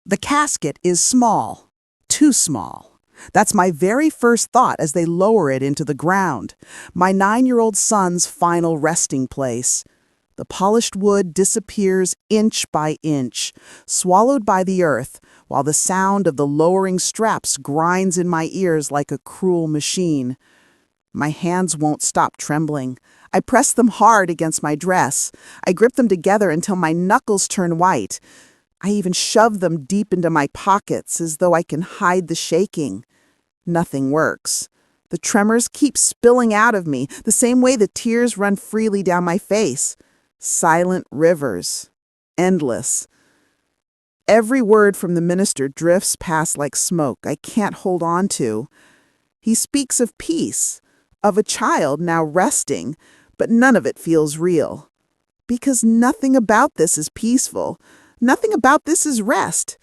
The casket is small, too small. That's my very first thought as they lower it into the ground, my 9-year-old son's final resting place. The polished wood disappears inch by inch, swallowed by the earth, while the sound of the lowering straps grinds in my ears like a cruel machine. My hands won't stop trembling. I press them hard against my dress. I grip them together until my knuckles turn white. I even shove them deep into my pockets as though I can hide the shaking. Nothing works. The tremors keep spilling out of me, the same way the tears run freely down my face. Silent rivers. Endless. Every word from the minister drifts past like smoke I can't hold on to. He speaks of peace, of a child now resting, but none of it feels real. Because nothing about this is peaceful. Nothing about this is rest.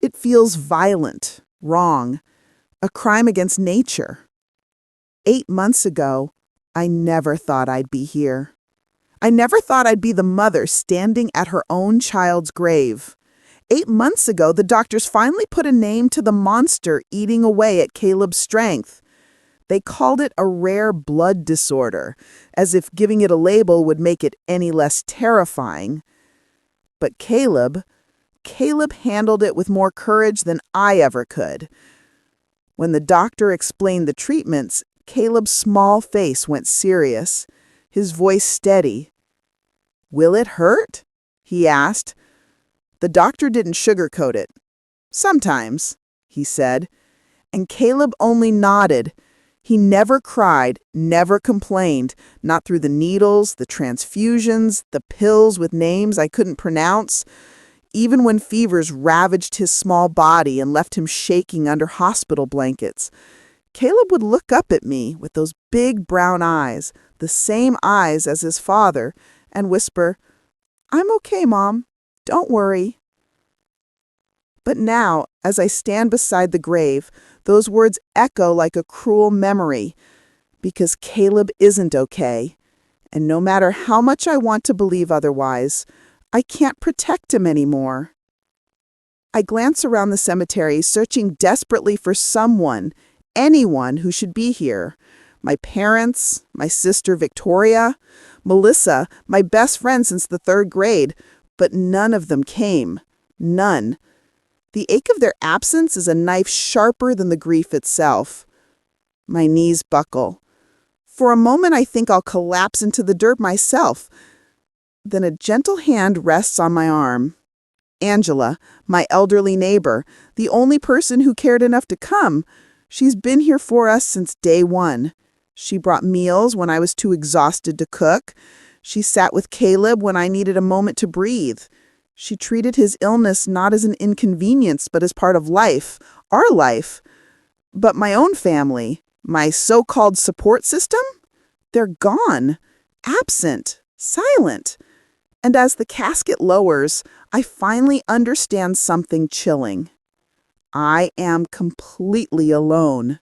It feels violent, wrong, a crime against nature. 8 months ago, I never thought I'd be here. I never thought I'd be the mother standing at her own child's grave. 8 months ago, the doctors finally put a name to the monster eating away at Caleb's strength. They called it a rare blood disorder, as if giving it a label would make it any less terrifying. But Caleb handled it with more courage than I ever could. When the doctor explained the treatments, Caleb's small face went serious, his voice steady. "Will it hurt?" he asked. The doctor didn't sugarcoat it. "Sometimes," he said, and Caleb only nodded. He never cried, never complained, not through the needles, the transfusions, the pills with names I couldn't pronounce. Even when fevers ravaged his small body and left him shaking under hospital blankets, Caleb would look up at me with those big brown eyes, the same eyes as his father, and whisper, "I'm okay, Mom. Don't worry." But now, as I stand beside the grave, those words echo like a cruel memory, because Caleb isn't okay, and no matter how much I want to believe otherwise, I can't protect him anymore. I glance around the cemetery, searching desperately for someone, anyone who should be here. My parents, my sister Victoria, Melissa, my best friend since the 3rd grade, but none of them came. None. The ache of their absence is a knife sharper than the grief itself. My knees buckle. For a moment, I think I'll collapse into the dirt myself. Then a gentle hand rests on my arm. Angela, my elderly neighbor, the only person who cared enough to come. She's been here for us since day one. She brought meals when I was too exhausted to cook. She sat with Caleb when I needed a moment to breathe. She treated his illness not as an inconvenience, but as part of life, our life. But my own family, my so-called support system, they're gone, absent, silent. And as the casket lowers, I finally understand something chilling. I am completely alone.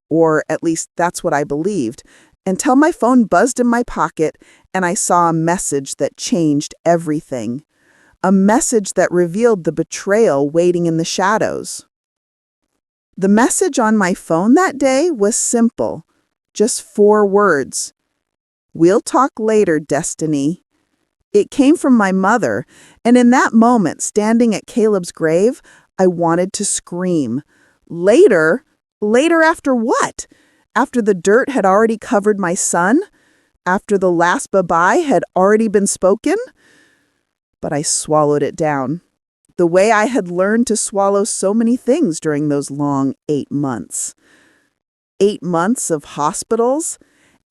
Or at least that's what I believed, until my phone buzzed in my pocket and I saw a message that changed everything. A message that revealed the betrayal waiting in the shadows. The message on my phone that day was simple, just 4 words. "We'll talk later, Destiny." It came from my mother, and in that moment, standing at Caleb's grave, I wanted to scream. Later? Later after what? After the dirt had already covered my son? After the last bye-bye had already been spoken? But I swallowed it down, the way I had learned to swallow so many things during those long 8 months. 8 months of hospitals,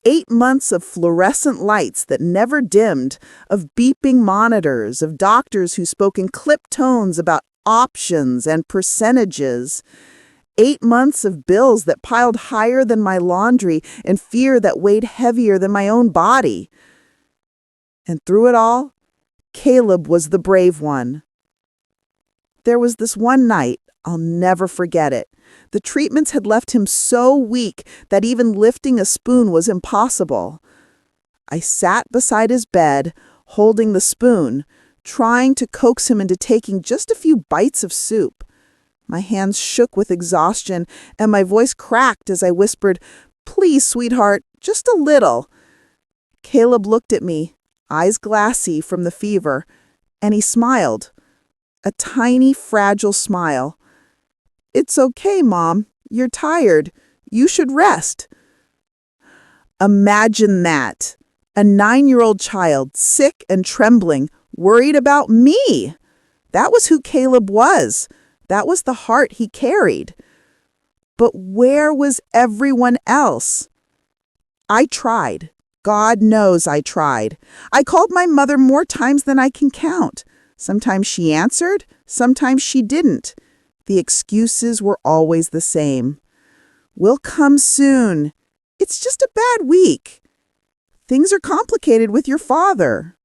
8 months of fluorescent lights that never dimmed, of beeping monitors, of doctors who spoke in clipped tones about options and percentages. 8 months of bills that piled higher than my laundry and fear that weighed heavier than my own body. And through it all, Caleb was the brave one. There was this one night, I'll never forget it. The treatments had left him so weak that even lifting a spoon was impossible. I sat beside his bed, holding the spoon, trying to coax him into taking just a few bites of soup. My hands shook with exhaustion, and my voice cracked as I whispered, "Please, sweetheart, just a little." Caleb looked at me, eyes glassy from the fever, and he smiled. A tiny, fragile smile. "It's okay, Mom. You're tired. You should rest." Imagine that. A 9-year-old child, sick and trembling, worried about me. That was who Caleb was. That was the heart he carried. But where was everyone else? I tried. God knows I tried. I called my mother more times than I can count. Sometimes she answered, sometimes she didn't. The excuses were always the same. "We'll come soon. It's just a bad week. Things are complicated with your father."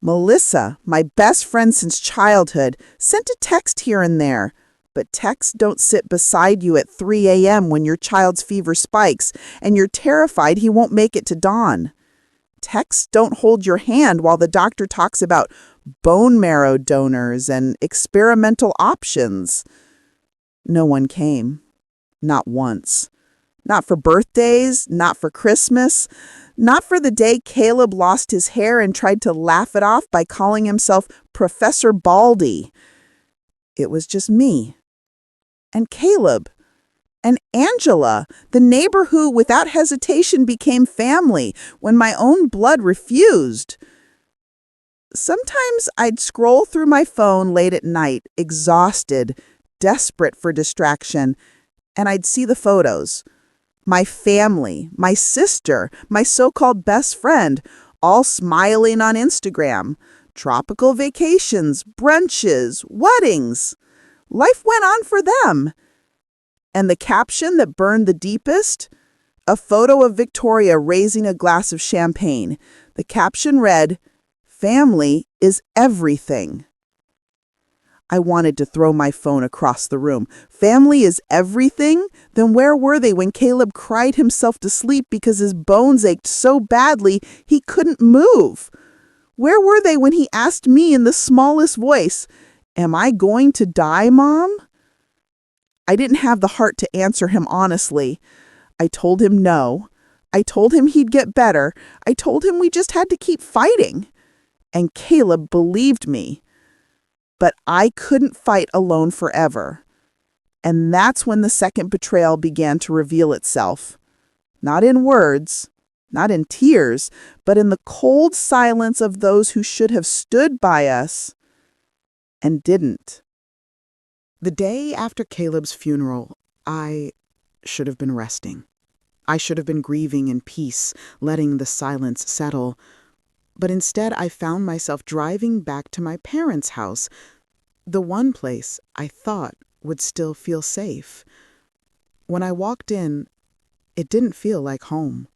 Melissa, my best friend since childhood, sent a text here and there. But texts don't sit beside you at 3 a.m. when your child's fever spikes and you're terrified he won't make it to dawn. Texts don't hold your hand while the doctor talks about bone marrow donors and experimental options. No one came. Not once. Not for birthdays, not for Christmas, not for the day Caleb lost his hair and tried to laugh it off by calling himself Professor Baldy. It was just me. And Caleb. And Angela, the neighbor who, without hesitation, became family when my own blood refused. Sometimes I'd scroll through my phone late at night, exhausted, desperate for distraction, and I'd see the photos. My family, my sister, my so-called best friend, all smiling on Instagram. Tropical vacations, brunches, weddings. Life went on for them. And the caption that burned the deepest? A photo of Victoria raising a glass of champagne. The caption read, "Family is everything." I wanted to throw my phone across the room. Family is everything? Then where were they when Caleb cried himself to sleep because his bones ached so badly he couldn't move? Where were they when he asked me in the smallest voice, "Am I going to die, Mom?" I didn't have the heart to answer him honestly. I told him no. I told him he'd get better. I told him we just had to keep fighting. And Caleb believed me. But I couldn't fight alone forever. And that's when the second betrayal began to reveal itself. Not in words, not in tears, but in the cold silence of those who should have stood by us and didn't. The day after Caleb's funeral, I should have been resting. I should have been grieving in peace, letting the silence settle. But instead, I found myself driving back to my parents' house, the one place I thought would still feel safe. When I walked in, it didn't feel like home.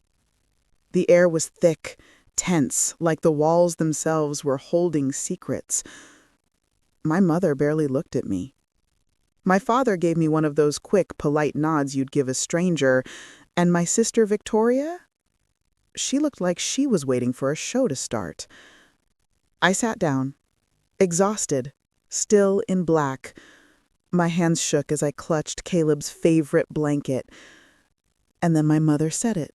The air was thick, tense, like the walls themselves were holding secrets. My mother barely looked at me. My father gave me one of those quick, polite nods you'd give a stranger, and my sister Victoria? She looked like she was waiting for a show to start. I sat down, exhausted, still in black. My hands shook as I clutched Caleb's favorite blanket. And then my mother said it.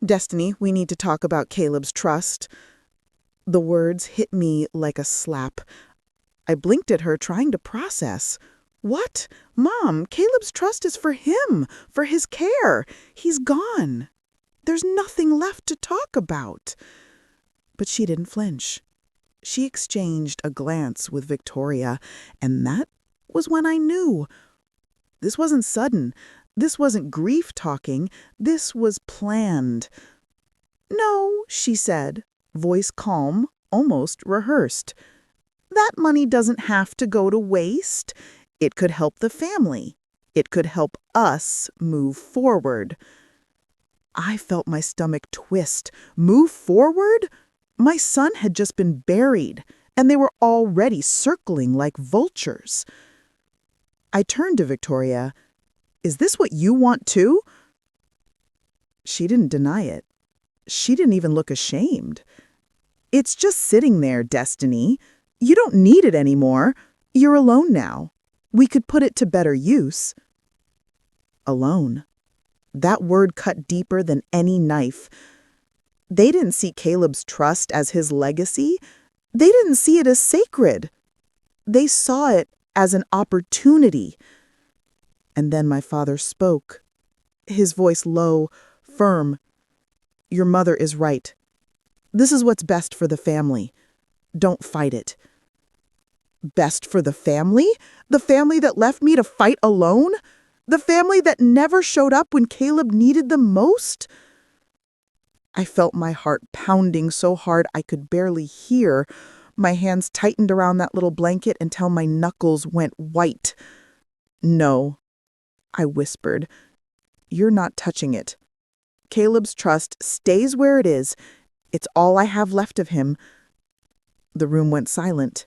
"Destiny, we need to talk about Caleb's trust." The words hit me like a slap. I blinked at her, trying to process. "What? Mom, Caleb's trust is for him, for his care. He's gone. There's nothing left to talk about." But she didn't flinch. She exchanged a glance with Victoria, and that was when I knew. This wasn't sudden. This wasn't grief talking. This was planned. "No," she said, voice calm, almost rehearsed. "That money doesn't have to go to waste. It could help the family. It could help us move forward." I felt my stomach twist. Move forward? My son had just been buried, and they were already circling like vultures. I turned to Victoria. "Is this what you want too?" She didn't deny it. She didn't even look ashamed. It's just sitting there, Destiny. You don't need it anymore. You're alone now. We could put it to better use. Alone. That word cut deeper than any knife. They didn't see Caleb's trust as his legacy. They didn't see it as sacred. They saw it as an opportunity. And then my father spoke, his voice low, firm. Your mother is right. This is what's best for the family. Don't fight it. Best for the family? The family that left me to fight alone? The family that never showed up when Caleb needed them most? I felt my heart pounding so hard I could barely hear. My hands tightened around that little blanket until my knuckles went white. No, I whispered. You're not touching it. Caleb's trust stays where it is. It's all I have left of him. The room went silent.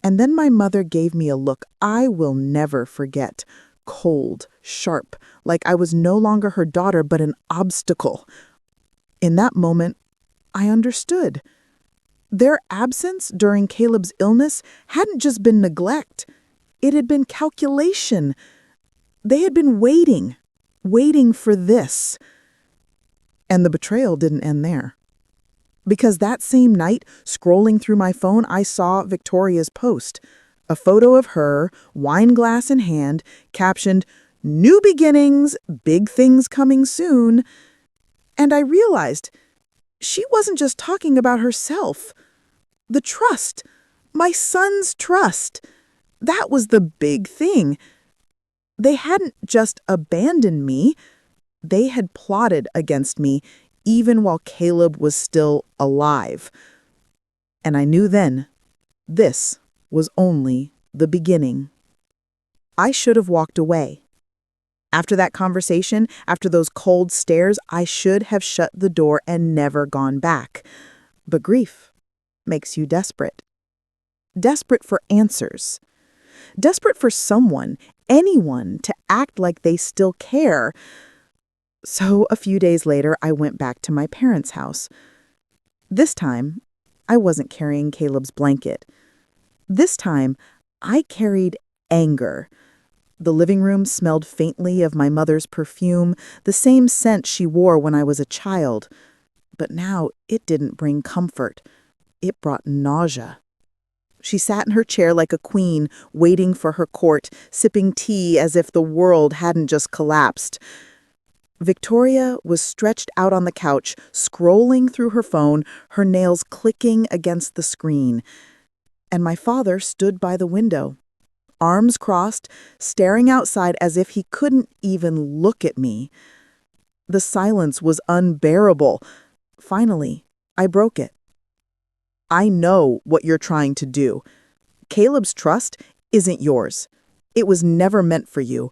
And then my mother gave me a look I will never forget. Cold, sharp, like I was no longer her daughter but an obstacle. In that moment, I understood. Their absence during Caleb's illness hadn't just been neglect. It had been calculation. They had been waiting for this. And the betrayal didn't end there. Because that same night, scrolling through my phone, I saw Victoria's post. A photo of her, wine glass in hand, captioned, "New beginnings, big things coming soon." And I realized she wasn't just talking about herself. The trust, my son's trust, that was the big thing. They hadn't just abandoned me, they had plotted against me even while Caleb was still alive. And I knew then, this was only the beginning. I should have walked away. After that conversation, after those cold stares, I should have shut the door and never gone back. But grief makes you desperate. Desperate for answers. Desperate for someone, anyone, to act like they still care. So a few days later, I went back to my parents' house. This time, I wasn't carrying Caleb's blanket. This time, I carried anger. The living room smelled faintly of my mother's perfume, the same scent she wore when I was a child. But now it didn't bring comfort. It brought nausea. She sat in her chair like a queen, waiting for her court, sipping tea as if the world hadn't just collapsed. Victoria was stretched out on the couch, scrolling through her phone, her nails clicking against the screen. And my father stood by the window, arms crossed, staring outside as if he couldn't even look at me. The silence was unbearable. Finally, I broke it. I know what you're trying to do. Caleb's trust isn't yours. It was never meant for you.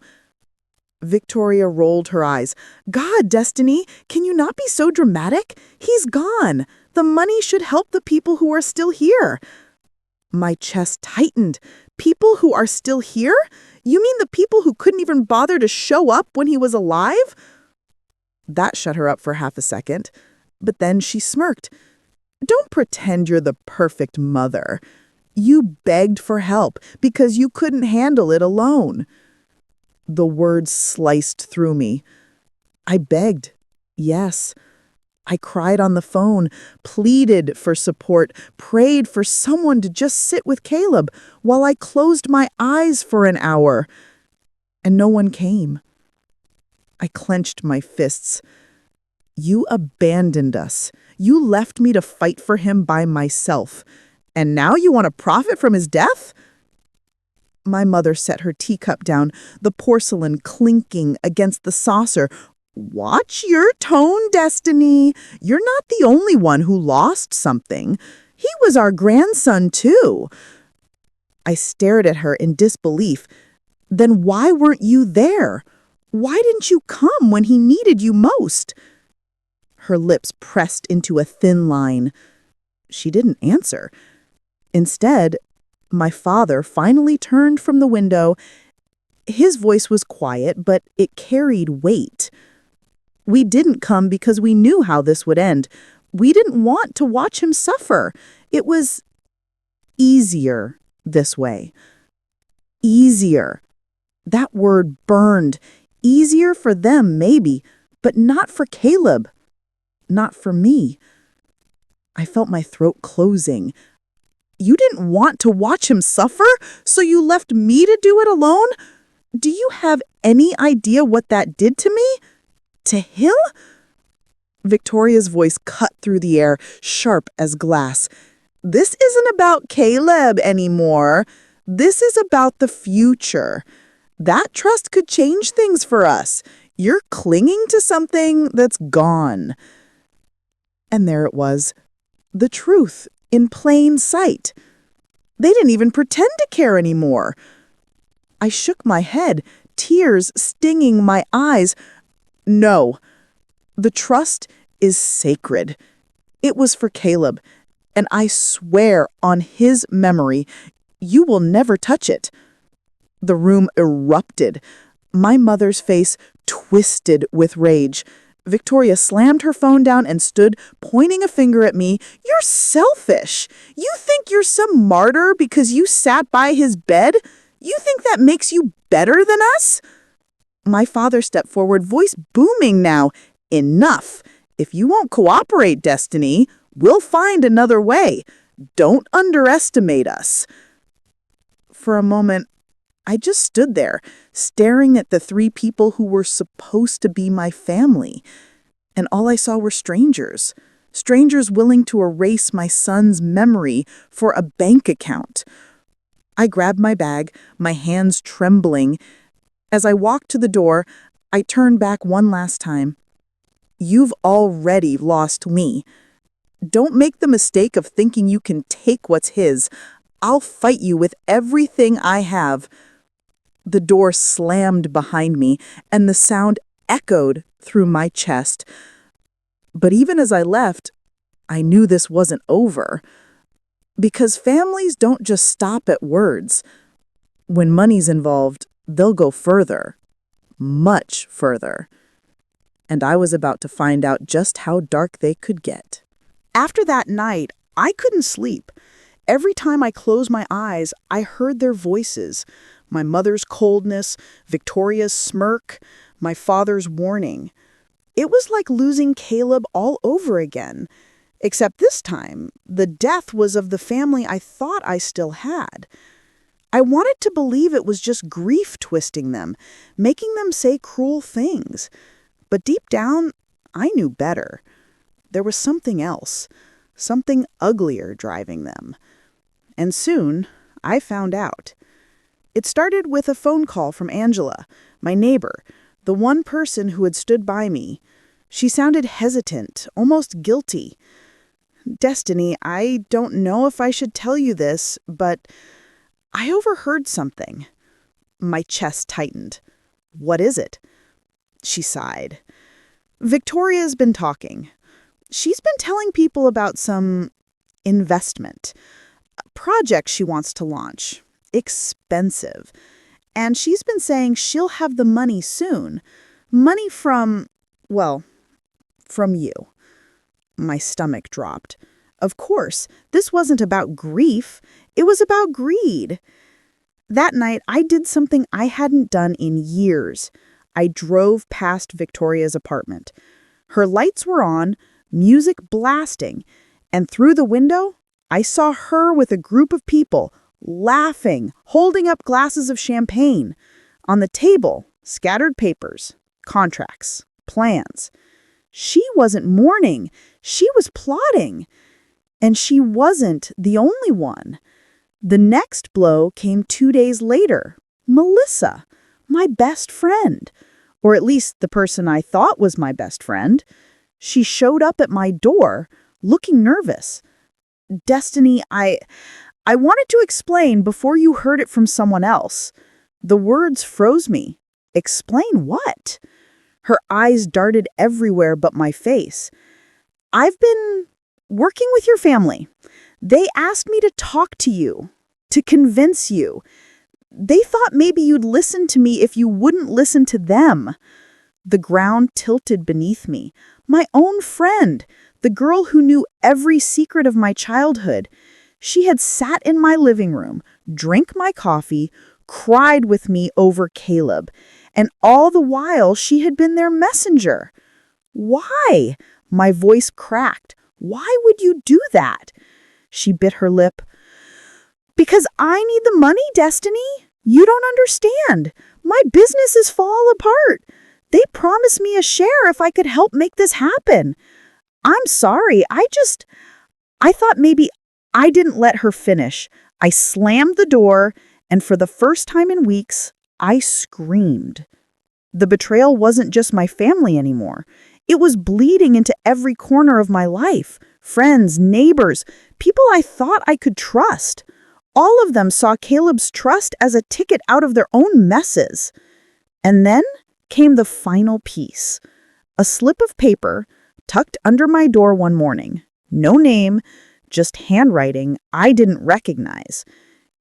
Victoria rolled her eyes. God, Destiny, can you not be so dramatic? He's gone. The money should help the people who are still here. My chest tightened. People who are still here? You mean the people who couldn't even bother to show up when he was alive? That shut her up for half a second. But then she smirked. Don't pretend you're the perfect mother. You begged for help because you couldn't handle it alone. The words sliced through me. I begged, yes. I cried on the phone, pleaded for support, prayed for someone to just sit with Caleb while I closed my eyes for an hour. And no one came. I clenched my fists. You abandoned us. You left me to fight for him by myself. And now you want to profit from his death? My mother set her teacup down, the porcelain clinking against the saucer. Watch your tone, Destiny. You're not the only one who lost something. He was our grandson, too. I stared at her in disbelief. Then why weren't you there? Why didn't you come when he needed you most? Her lips pressed into a thin line. She didn't answer. Instead, my father finally turned from the window. His voice was quiet, but it carried weight. We didn't come because we knew how this would end. We didn't want to watch him suffer. It was easier this way. Easier. That word burned. Easier for them, maybe, but not for Caleb. Not for me. I felt my throat closing. You didn't want to watch him suffer, so you left me to do it alone? Do you have any idea what that did to me? To him? Victoria's voice cut through the air, sharp as glass. This isn't about Caleb anymore. This is about the future. That trust could change things for us. You're clinging to something that's gone. And there it was, the truth in plain sight. They didn't even pretend to care anymore. I shook my head, tears stinging my eyes. No, the trust is sacred. It was for Caleb, and I swear on his memory, you will never touch it. The room erupted. My mother's face twisted with rage. Victoria slammed her phone down and stood, pointing a finger at me. You're selfish. You think you're some martyr because you sat by his bed? You think that makes you better than us? My father stepped forward, voice booming now. Enough. If you won't cooperate, Destiny, we'll find another way. Don't underestimate us. For a moment, I just stood there, staring at the three people who were supposed to be my family. And all I saw were strangers. Strangers willing to erase my son's memory for a bank account. I grabbed my bag, my hands trembling. As I walked to the door, I turned back one last time. You've already lost me. Don't make the mistake of thinking you can take what's his. I'll fight you with everything I have. The door slammed behind me, and the sound echoed through my chest. But even as I left, I knew this wasn't over. Because families don't just stop at words. When money's involved, they'll go further. Much further. And I was about to find out just how dark they could get. After that night, I couldn't sleep. Every time I closed my eyes, I heard their voices. My mother's coldness, Victoria's smirk, my father's warning. It was like losing Caleb all over again. Except this time, the death was of the family I thought I still had. I wanted to believe it was just grief twisting them, making them say cruel things. But deep down, I knew better. There was something else, something uglier driving them. And soon, I found out. It started with a phone call from Angela, my neighbor, the one person who had stood by me. She sounded hesitant, almost guilty. Destiny, I don't know if I should tell you this, but I overheard something. My chest tightened. What is it? She sighed. Victoria's been talking. She's been telling people about some investment, a project she wants to launch. Expensive. And she's been saying she'll have the money soon. Money from you. My stomach dropped. Of course, this wasn't about grief. It was about greed. That night, I did something I hadn't done in years. I drove past Victoria's apartment. Her lights were on, music blasting, and through the window, I saw her with a group of people, laughing, holding up glasses of champagne. On the table, scattered papers, contracts, plans. She wasn't mourning. She was plotting. And she wasn't the only one. The next blow came 2 days later. Melissa, my best friend. Or at least the person I thought was my best friend. She showed up at my door, looking nervous. Destiny, I wanted to explain before you heard it from someone else. The words froze me. Explain what? Her eyes darted everywhere but my face. I've been working with your family. They asked me to talk to you, to convince you. They thought maybe you'd listen to me if you wouldn't listen to them. The ground tilted beneath me. My own friend, The girl who knew every secret of my childhood. She had sat in my living room, drank my coffee, cried with me over Caleb, and all the while she had been their messenger. Why? My voice cracked. Why would you do that? She bit her lip. Because I need the money, Destiny. You don't understand. My businesses fall apart. They promised me a share if I could help make this happen. I'm sorry. I thought maybe I didn't let her finish. I slammed the door, and for the first time in weeks, I screamed. The betrayal wasn't just my family anymore. It was bleeding into every corner of my life. Friends, neighbors, people I thought I could trust. All of them saw Caleb's trust as a ticket out of their own messes. And then came the final piece. A slip of paper tucked under my door one morning. No name, just handwriting I didn't recognize.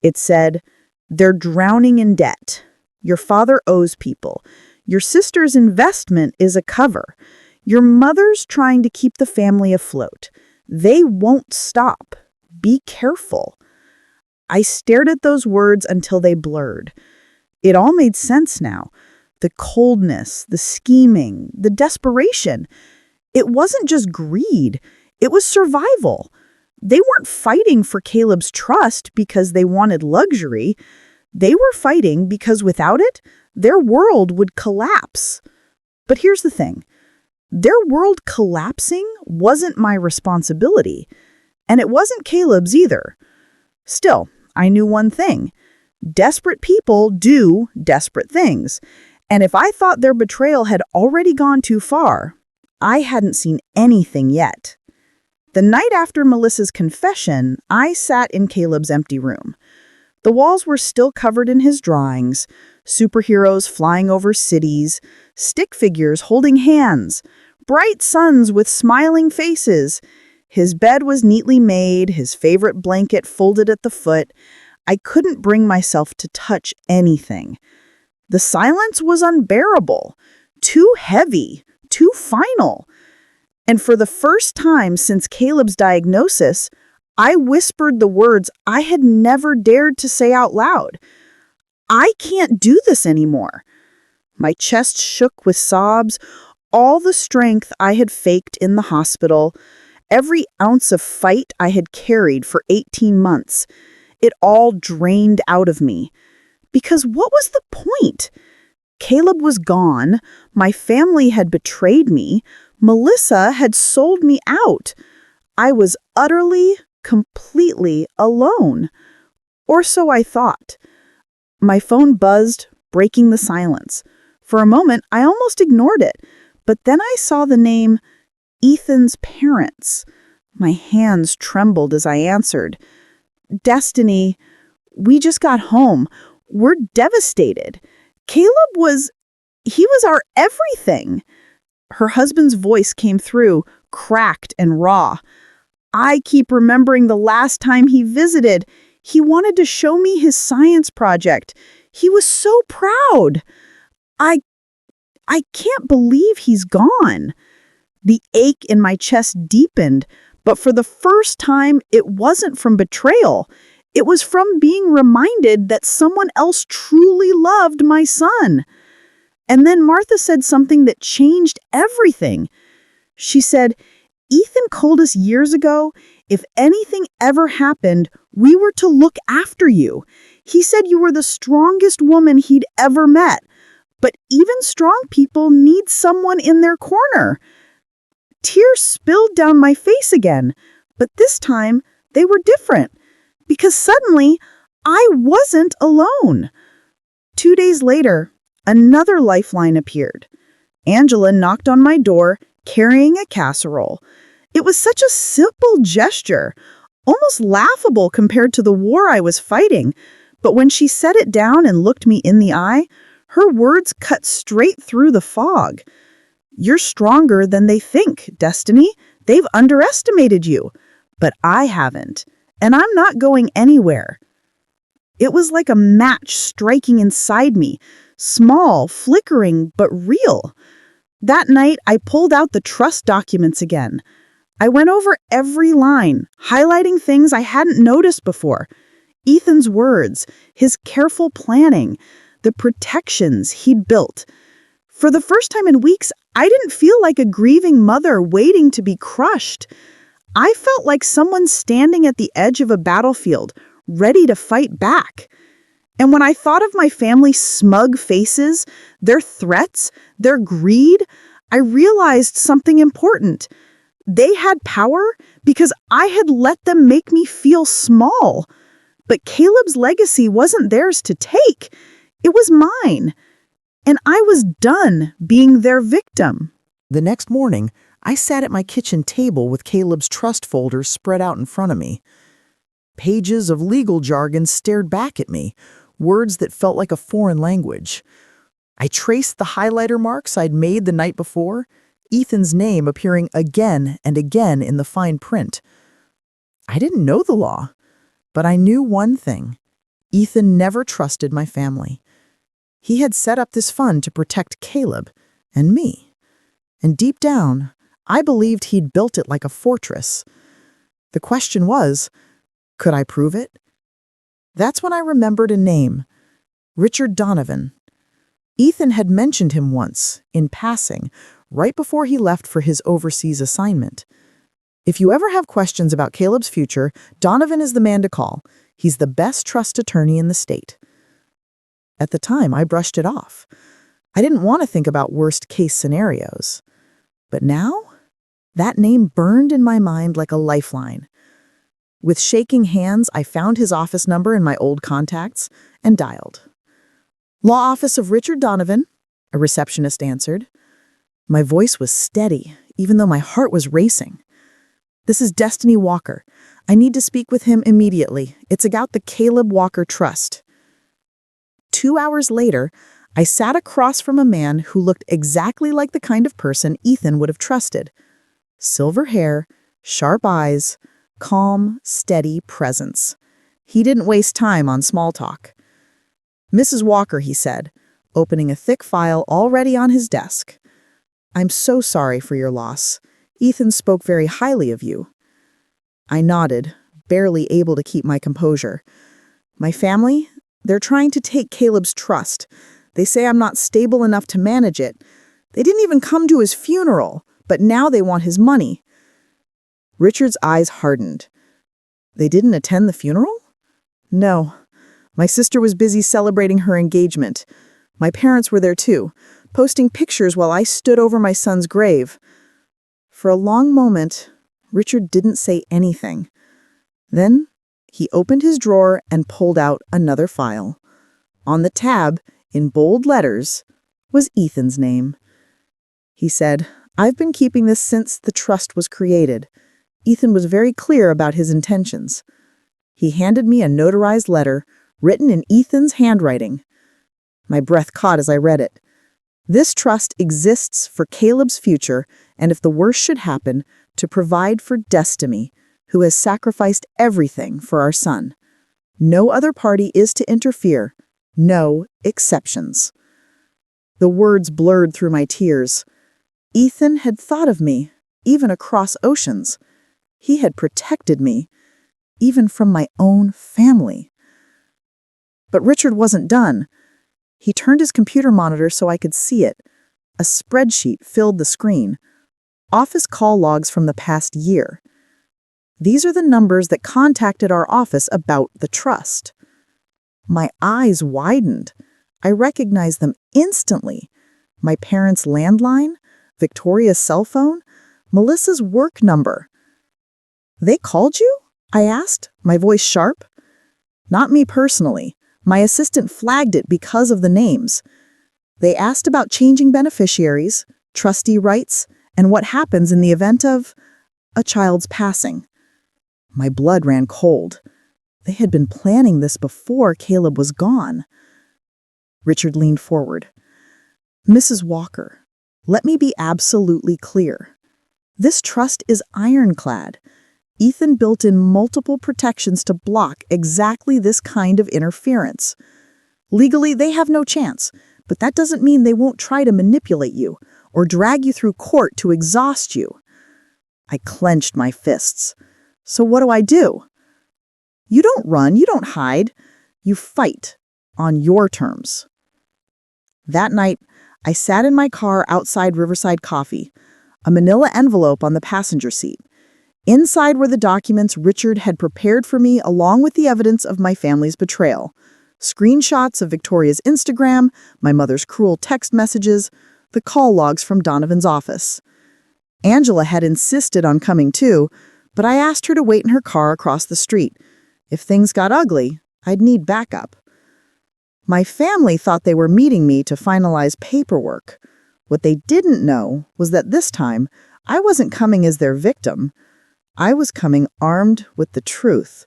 It said, "They're drowning in debt. Your father owes people. Your sister's investment is a cover. Your mother's trying to keep the family afloat. They won't stop. Be careful." I stared at those words until they blurred. It all made sense now. The coldness, the scheming, the desperation. It wasn't just greed. It was survival. They weren't fighting for Caleb's trust because they wanted luxury. They were fighting because without it, their world would collapse. But here's the thing. Their world collapsing wasn't my responsibility. And it wasn't Caleb's either. Still, I knew one thing. Desperate people do desperate things. And if I thought their betrayal had already gone too far, I hadn't seen anything yet. The night after Melissa's confession, I sat in Caleb's empty room. The walls were still covered in his drawings, superheroes flying over cities, stick figures holding hands, bright suns with smiling faces. His bed was neatly made, his favorite blanket folded at the foot. I couldn't bring myself to touch anything. The silence was unbearable, too heavy, too final. And for the first time since Caleb's diagnosis, I whispered the words I had never dared to say out loud. I can't do this anymore. My chest shook with sobs, all the strength I had faked in the hospital, every ounce of fight I had carried for 18 months. It all drained out of me. Because what was the point? Caleb was gone. My family had betrayed me. Melissa had sold me out. I was utterly, completely alone. Or so I thought. My phone buzzed, breaking the silence. For a moment, I almost ignored it. But then I saw the name Ethan's parents. My hands trembled as I answered. "Destiny, we just got home. We're devastated. He was our everything." Her husband's voice came through, cracked and raw. "I keep remembering the last time he visited. He wanted to show me his science project. He was so proud. I can't believe he's gone." The ache in my chest deepened, but for the first time, it wasn't from betrayal. It was from being reminded that someone else truly loved my son. And then Martha said something that changed everything. She said, "Ethan told us years ago, if anything ever happened, we were to look after you. He said you were the strongest woman he'd ever met. But even strong people need someone in their corner." Tears spilled down my face again, but this time they were different. Because suddenly, I wasn't alone. 2 days later, another lifeline appeared. Angela knocked on my door, carrying a casserole. It was such a simple gesture, almost laughable compared to the war I was fighting. But when she set it down and looked me in the eye, her words cut straight through the fog. "You're stronger than they think, Destiny. They've underestimated you. But I haven't. And I'm not going anywhere." It was like a match striking inside me, small, flickering, but real. That night, I pulled out the trust documents again. I went over every line, highlighting things I hadn't noticed before. Ethan's words, his careful planning, the protections he'd built. For the first time in weeks, I didn't feel like a grieving mother waiting to be crushed. I felt like someone standing at the edge of a battlefield, ready to fight back. And when I thought of my family's smug faces, their threats, their greed, I realized something important. They had power because I had let them make me feel small. But Caleb's legacy wasn't theirs to take. It was mine. And I was done being their victim. The next morning, I sat at my kitchen table with Caleb's trust folders spread out in front of me. Pages of legal jargon stared back at me, words that felt like a foreign language. I traced the highlighter marks I'd made the night before, Ethan's name appearing again and again in the fine print. I didn't know the law, but I knew one thing. Ethan never trusted my family. He had set up this fund to protect Caleb and me. And deep down, I believed he'd built it like a fortress. The question was, could I prove it? That's when I remembered a name, Richard Donovan. Ethan had mentioned him once, in passing, right before he left for his overseas assignment. If you ever have questions about Caleb's future, Donovan is the man to call. He's the best trust attorney in the state. At the time, I brushed it off. I didn't want to think about worst-case scenarios. But now, that name burned in my mind like a lifeline. With shaking hands, I found his office number in my old contacts and dialed. "Law office of Richard Donovan," a receptionist answered. My voice was steady, even though my heart was racing. "This is Destiny Walker. I need to speak with him immediately. It's about the Caleb Walker Trust." 2 hours later, I sat across from a man who looked exactly like the kind of person Ethan would have trusted. Silver hair, sharp eyes, calm, steady presence. He didn't waste time on small talk. "Mrs. Walker," he said, opening a thick file already on his desk. "I'm so sorry for your loss. Ethan spoke very highly of you." I nodded, barely able to keep my composure. "My family? They're trying to take Caleb's trust. They say I'm not stable enough to manage it. They didn't even come to his funeral, but now they want his money." Richard's eyes hardened. "They didn't attend the funeral?" "No. My sister was busy celebrating her engagement. My parents were there too, posting pictures while I stood over my son's grave." For a long moment, Richard didn't say anything. Then he opened his drawer and pulled out another file. On the tab, in bold letters, was Ethan's name. He said, "I've been keeping this since the trust was created." Ethan was very clear about his intentions. He handed me a notarized letter, written in Ethan's handwriting. My breath caught as I read it. "This trust exists for Caleb's future, and if the worst should happen, to provide for Destiny, who has sacrificed everything for our son. No other party is to interfere. No exceptions." The words blurred through my tears. Ethan had thought of me, even across oceans. He had protected me, even from my own family. But Richard wasn't done. He turned his computer monitor so I could see it. A spreadsheet filled the screen. Office call logs from the past year. These are the numbers that contacted our office about the trust. My eyes widened. I recognized them instantly. My parents' landline, Victoria's cell phone, Melissa's work number. "They called you?" I asked, my voice sharp. "Not me personally. My assistant flagged it because of the names. They asked about changing beneficiaries, trustee rights, and what happens in the event of a child's passing." My blood ran cold. They had been planning this before Caleb was gone. Richard leaned forward. "Mrs. Walker, let me be absolutely clear. This trust is ironclad. Ethan built in multiple protections to block exactly this kind of interference. Legally, they have no chance, but that doesn't mean they won't try to manipulate you or drag you through court to exhaust you." I clenched my fists. So what do? You don't run, you don't hide. You fight on your terms. That night, I sat in my car outside Riverside Coffee, a manila envelope on the passenger seat. Inside were the documents Richard had prepared for me along with the evidence of my family's betrayal. Screenshots of Victoria's Instagram, my mother's cruel text messages, the call logs from Donovan's office. Angela had insisted on coming too, but I asked her to wait in her car across the street. If things got ugly, I'd need backup. My family thought they were meeting me to finalize paperwork. What they didn't know was that this time, I wasn't coming as their victim. I was coming armed with the truth.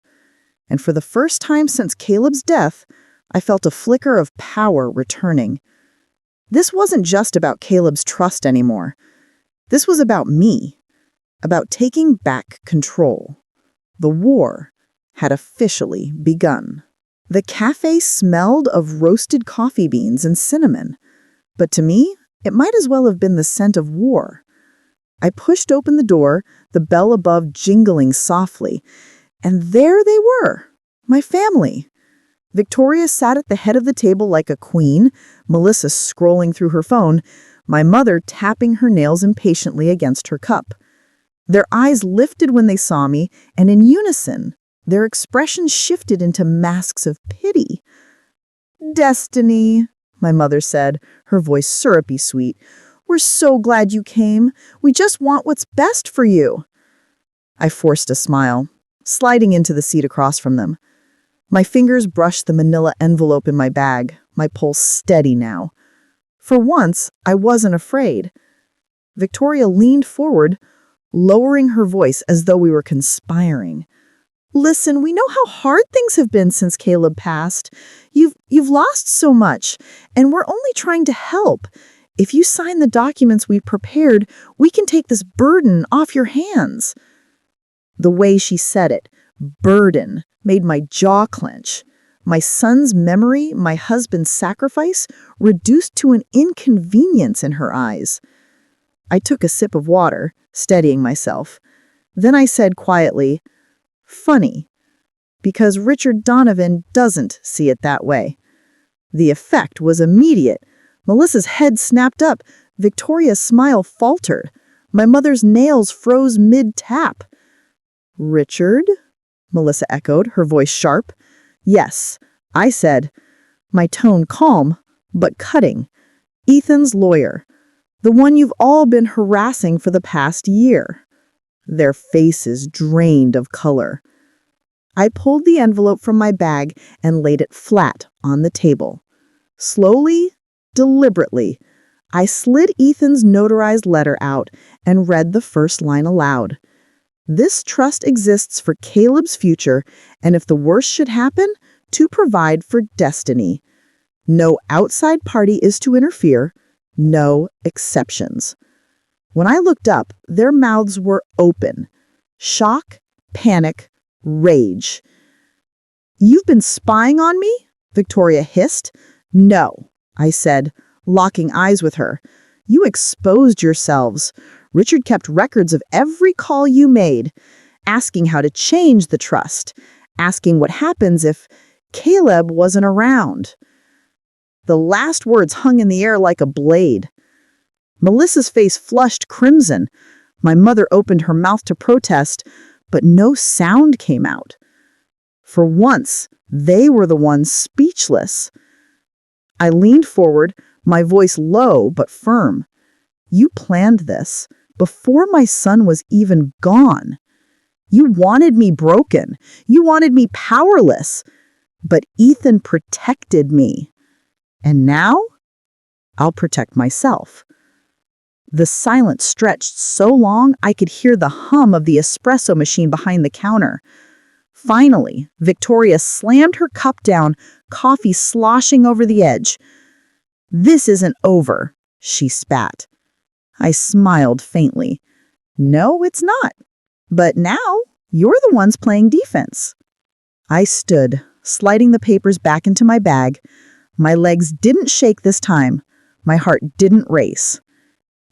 And for the first time since Caleb's death, I felt a flicker of power returning. This wasn't just about Caleb's trust anymore. This was about me, about taking back control. The war had officially begun. The cafe smelled of roasted coffee beans and cinnamon, but to me, it might as well have been the scent of war. I pushed open the door, the bell above jingling softly, and there they were, my family. Victoria sat at the head of the table like a queen, Melissa scrolling through her phone, my mother tapping her nails impatiently against her cup. Their eyes lifted when they saw me, and in unison, their expressions shifted into masks of pity. "Destiny," my mother said, her voice syrupy sweet. "We're so glad you came. We just want what's best for you." I forced a smile, sliding into the seat across from them. My fingers brushed the manila envelope in my bag, my pulse steady now. For once, I wasn't afraid. Victoria leaned forward, lowering her voice as though we were conspiring. "Listen, we know how hard things have been since Caleb passed. You've lost so much, and we're only trying to help. If you sign the documents we've prepared, we can take this burden off your hands." The way she said it, burden, made my jaw clench. My son's memory, my husband's sacrifice, reduced to an inconvenience in her eyes. I took a sip of water, steadying myself. Then I said quietly, "Funny, because Richard Donovan doesn't see it that way." The effect was immediate. Melissa's head snapped up. Victoria's smile faltered. My mother's nails froze mid-tap. "Richard?" Melissa echoed, her voice sharp. "Yes," I said, my tone calm, but cutting. "Ethan's lawyer. The one you've all been harassing for the past year." Their faces drained of color. I pulled the envelope from my bag and laid it flat on the table. Slowly, deliberately, I slid Ethan's notarized letter out and read the first line aloud. "This trust exists for Caleb's future, and if the worst should happen, to provide for destiny. No outside party is to interfere, no exceptions." When I looked up, their mouths were open. Shock, panic, rage. "You've been spying on me?" Victoria hissed. "No," I said, locking eyes with her. "You exposed yourselves. Richard kept records of every call you made, asking how to change the trust, asking what happens if Caleb wasn't around." The last words hung in the air like a blade. Melissa's face flushed crimson. My mother opened her mouth to protest, but no sound came out. For once, they were the ones speechless. I leaned forward, my voice low but firm. "You planned this before my son was even gone. You wanted me broken. You wanted me powerless. But Ethan protected me. And now, I'll protect myself." The silence stretched so long I could hear the hum of the espresso machine behind the counter. Finally, Victoria slammed her cup down, coffee sloshing over the edge. "This isn't over," she spat. I smiled faintly. "No, it's not. But now, you're the ones playing defense." I stood, sliding the papers back into my bag. My legs didn't shake this time. My heart didn't race.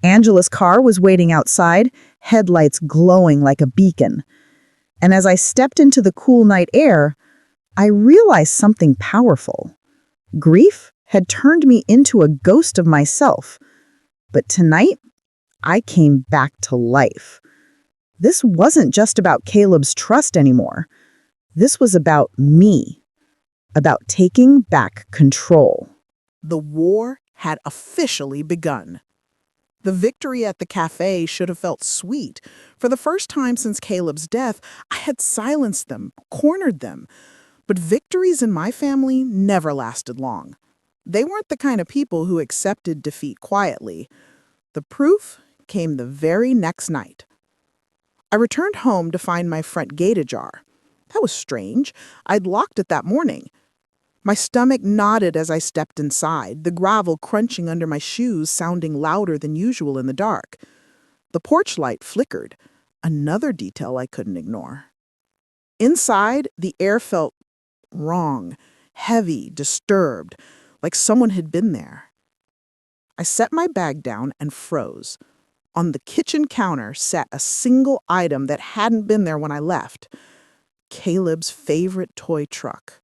Angela's car was waiting outside, headlights glowing like a beacon. And as I stepped into the cool night air, I realized something powerful. Grief had turned me into a ghost of myself. But tonight, I came back to life. This wasn't just about Caleb's trust anymore. This was about me, about taking back control. The war had officially begun. The victory at the cafe should have felt sweet. For the first time since Caleb's death, I had silenced them, cornered them. But victories in my family never lasted long. They weren't the kind of people who accepted defeat quietly. The proof came the very next night. I returned home to find my front gate ajar. That was strange. I'd locked it that morning. My stomach nodded as I stepped inside, the gravel crunching under my shoes sounding louder than usual in the dark. The porch light flickered, another detail I couldn't ignore. Inside, the air felt wrong, heavy, disturbed, like someone had been there. I set my bag down and froze. On the kitchen counter sat a single item that hadn't been there when I left. Caleb's favorite toy truck.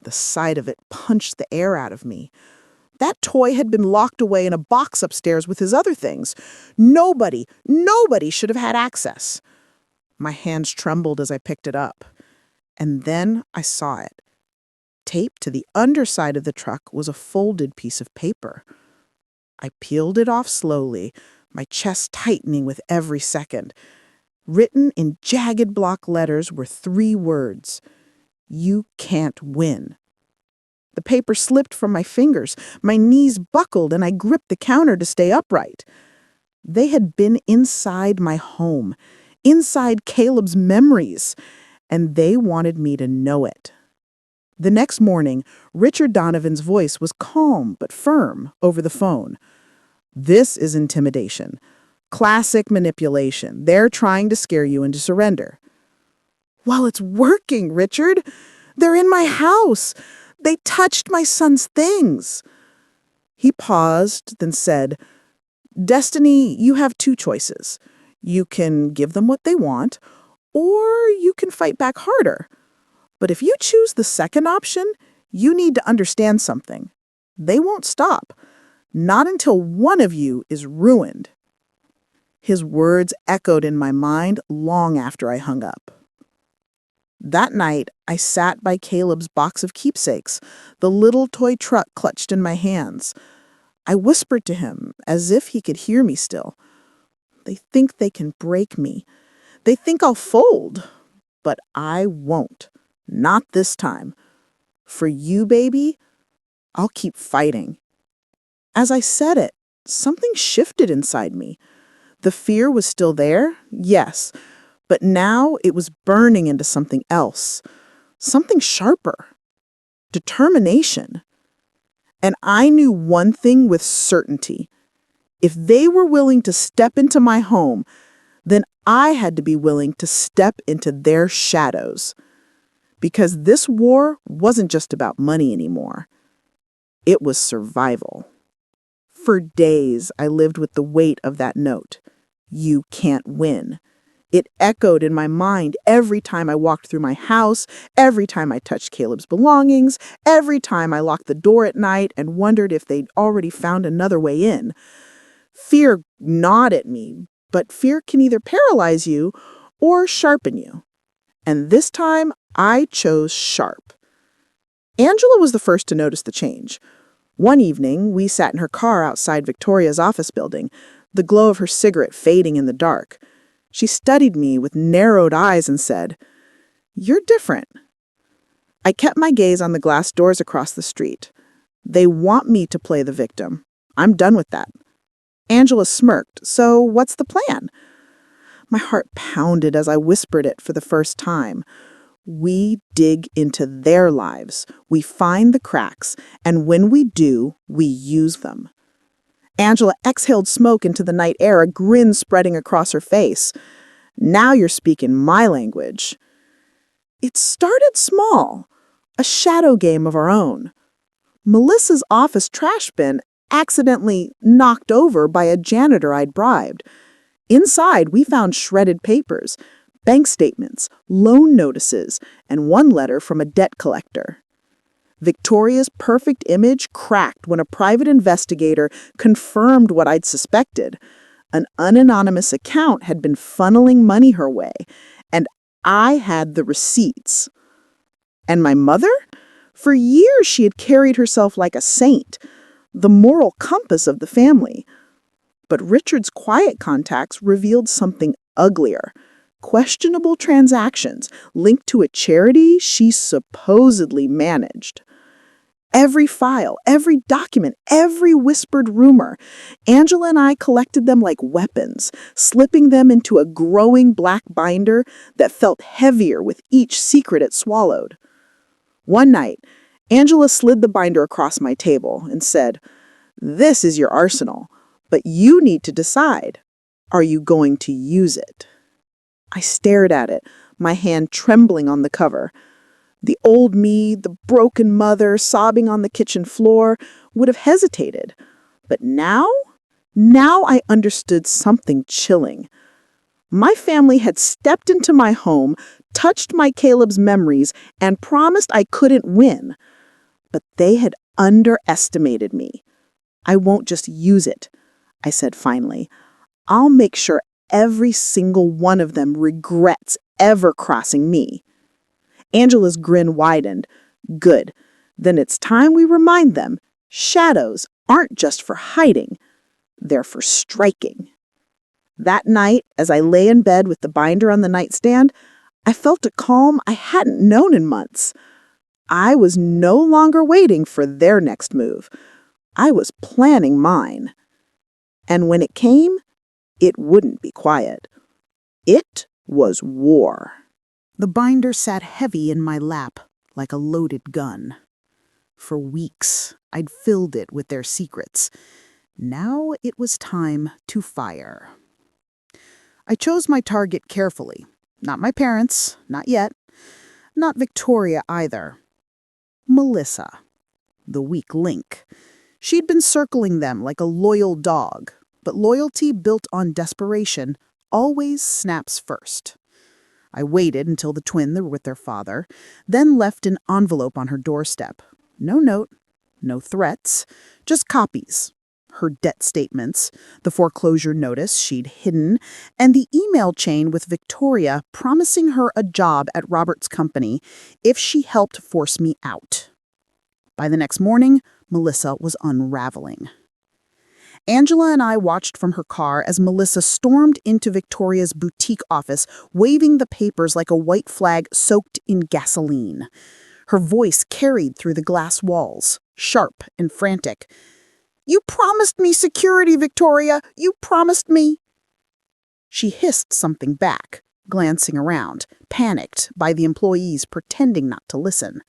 The sight of it punched the air out of me. That toy had been locked away in a box upstairs with his other things. Nobody should have had access. My hands trembled as I picked it up. And then I saw it. Taped to the underside of the truck was a folded piece of paper. I peeled it off slowly, my chest tightening with every second. Written in jagged block letters were 3 words. You can't win. The paper slipped from my fingers. My knees buckled and I gripped the counter to stay upright. They had been inside my home, inside Caleb's memories, and they wanted me to know it. The next morning, Richard Donovan's voice was calm but firm over the phone. This is intimidation. Classic manipulation. They're trying to scare you into surrender. Well, it's working, Richard. They're in my house. They touched my son's things. He paused, then said, Destiny, you have 2 choices. You can give them what they want, or you can fight back harder. But if you choose the second option, you need to understand something. They won't stop. Not until one of you is ruined. His words echoed in my mind long after I hung up. That night, I sat by Caleb's box of keepsakes, the little toy truck clutched in my hands. I whispered to him, as if he could hear me still. They think they can break me. They think I'll fold. But I won't. Not this time. For you, baby, I'll keep fighting. As I said it, something shifted inside me. The fear was still there, yes, but now it was burning into something else, something sharper, determination. And I knew one thing with certainty. If they were willing to step into my home, then I had to be willing to step into their shadows. Because this war wasn't just about money anymore. It was survival. For days, I lived with the weight of that note. You can't win. It echoed in my mind every time I walked through my house, every time I touched Caleb's belongings, every time I locked the door at night and wondered if they'd already found another way in. Fear gnawed at me, but fear can either paralyze you or sharpen you. And this time, I chose sharp. Angela was the first to notice the change. One evening, we sat in her car outside Victoria's office building, the glow of her cigarette fading in the dark. She studied me with narrowed eyes and said, "You're different." I kept my gaze on the glass doors across the street. They want me to play the victim. I'm done with that. Angela smirked. So what's the plan? My heart pounded as I whispered it for the first time. We dig into their lives. We find the cracks, and when we do, we use them. Angela exhaled smoke into the night air, a grin spreading across her face. Now you're speaking my language. It started small, a shadow game of our own. Melissa's office trash bin accidentally knocked over by a janitor I'd bribed. Inside, we found shredded papers, bank statements, loan notices, and one letter from a debt collector. Victoria's perfect image cracked when a private investigator confirmed what I'd suspected. An unanonymous account had been funneling money her way, and I had the receipts. And my mother? For years she had carried herself like a saint, the moral compass of the family. But Richard's quiet contacts revealed something uglier. Questionable transactions linked to a charity she supposedly managed. Every file, every document, every whispered rumor, Angela and I collected them like weapons, slipping them into a growing black binder that felt heavier with each secret it swallowed. One night, Angela slid the binder across my table and said, "This is your arsenal, but you need to decide. Are you going to use it?" I stared at it, my hand trembling on the cover. The old me, the broken mother sobbing on the kitchen floor, would have hesitated. But now I understood something chilling. My family had stepped into my home, touched my Caleb's memories, and promised I couldn't win. But they had underestimated me. "I won't just use it," I said finally. "I'll make sure every single one of them regrets ever crossing me." Angela's grin widened. "Good. Then it's time we remind them shadows aren't just for hiding. They're for striking." That night, as I lay in bed with the binder on the nightstand, I felt a calm I hadn't known in months. I was no longer waiting for their next move. I was planning mine. And when it came, it wouldn't be quiet. It was war. The binder sat heavy in my lap, like a loaded gun. For weeks, I'd filled it with their secrets. Now it was time to fire. I chose my target carefully. Not my parents, not yet. Not Victoria either. Melissa, the weak link. She'd been circling them like a loyal dog, but loyalty built on desperation always snaps first. I waited until the twins were with their father, then left an envelope on her doorstep. No note, no threats, just copies. Her debt statements, the foreclosure notice she'd hidden, and the email chain with Victoria promising her a job at Robert's company if she helped force me out. By the next morning, Melissa was unraveling. Angela and I watched from her car as Melissa stormed into Victoria's boutique office, waving the papers like a white flag soaked in gasoline. Her voice carried through the glass walls, sharp and frantic. "You promised me security, Victoria! You promised me!" She hissed something back, glancing around, panicked by the employees pretending not to listen.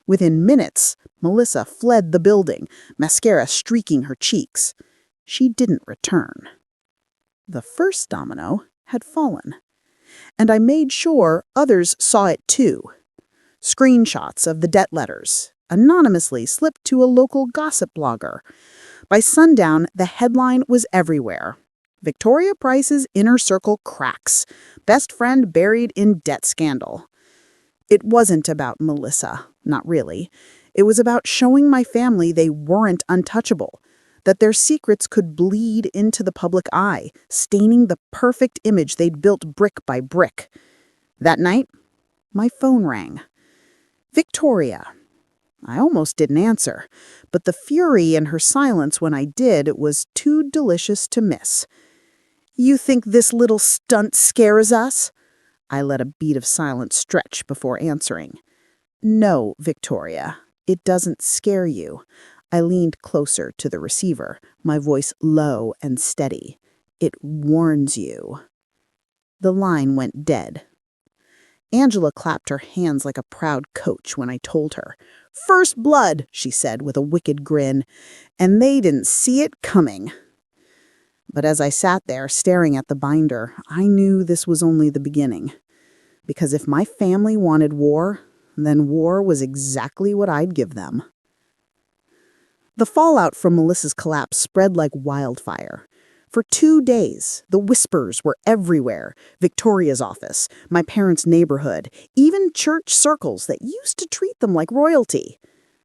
Within minutes, Melissa fled the building, mascara streaking her cheeks. She didn't return. The first domino had fallen, and I made sure others saw it too. Screenshots of the debt letters, anonymously slipped to a local gossip blogger. By sundown, the headline was everywhere. Victoria Price's inner circle cracks. Best friend buried in debt scandal. It wasn't about Melissa, not really. It was about showing my family they weren't untouchable, that their secrets could bleed into the public eye, staining the perfect image they'd built brick by brick. That night, my phone rang. Victoria. I almost didn't answer, but the fury in her silence when I did was too delicious to miss. "You think this little stunt scares us?" I let a beat of silence stretch before answering. "No, Victoria, it doesn't scare you." I leaned closer to the receiver, my voice low and steady. "It warns you." The line went dead. Angela clapped her hands like a proud coach when I told her. "First blood," she said with a wicked grin, "and they didn't see it coming." But as I sat there staring at the binder, I knew this was only the beginning. Because if my family wanted war, then war was exactly what I'd give them. The fallout from Melissa's collapse spread like wildfire. For 2 days, the whispers were everywhere. Victoria's office, my parents' neighborhood, even church circles that used to treat them like royalty.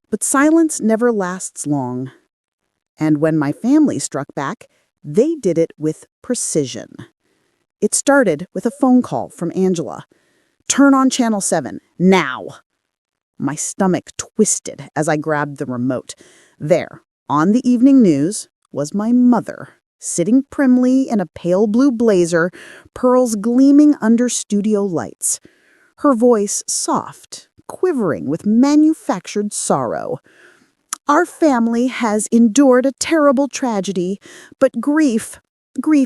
But silence never lasts long. And when my family struck back, they did it with precision. It started with a phone call from Angela. "Turn on Channel 7, now." My stomach twisted as I grabbed the remote. There, on the evening news, was my mother, sitting primly in a pale blue blazer, pearls gleaming under studio lights. Her voice soft, quivering with manufactured sorrow. "Our family has endured a terrible tragedy, but grief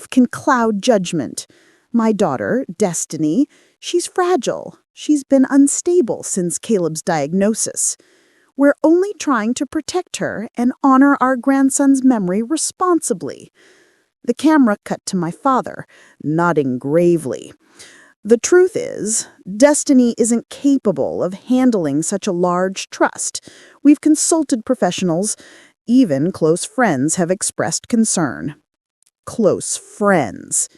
can cloud judgment. My daughter, Destiny, she's fragile. She's been unstable since Caleb's diagnosis. We're only trying to protect her and honor our grandson's memory responsibly." The camera cut to my father, nodding gravely. "The truth is, Destiny isn't capable of handling such a large trust. We've consulted professionals. Even close friends have expressed concern." Close friends.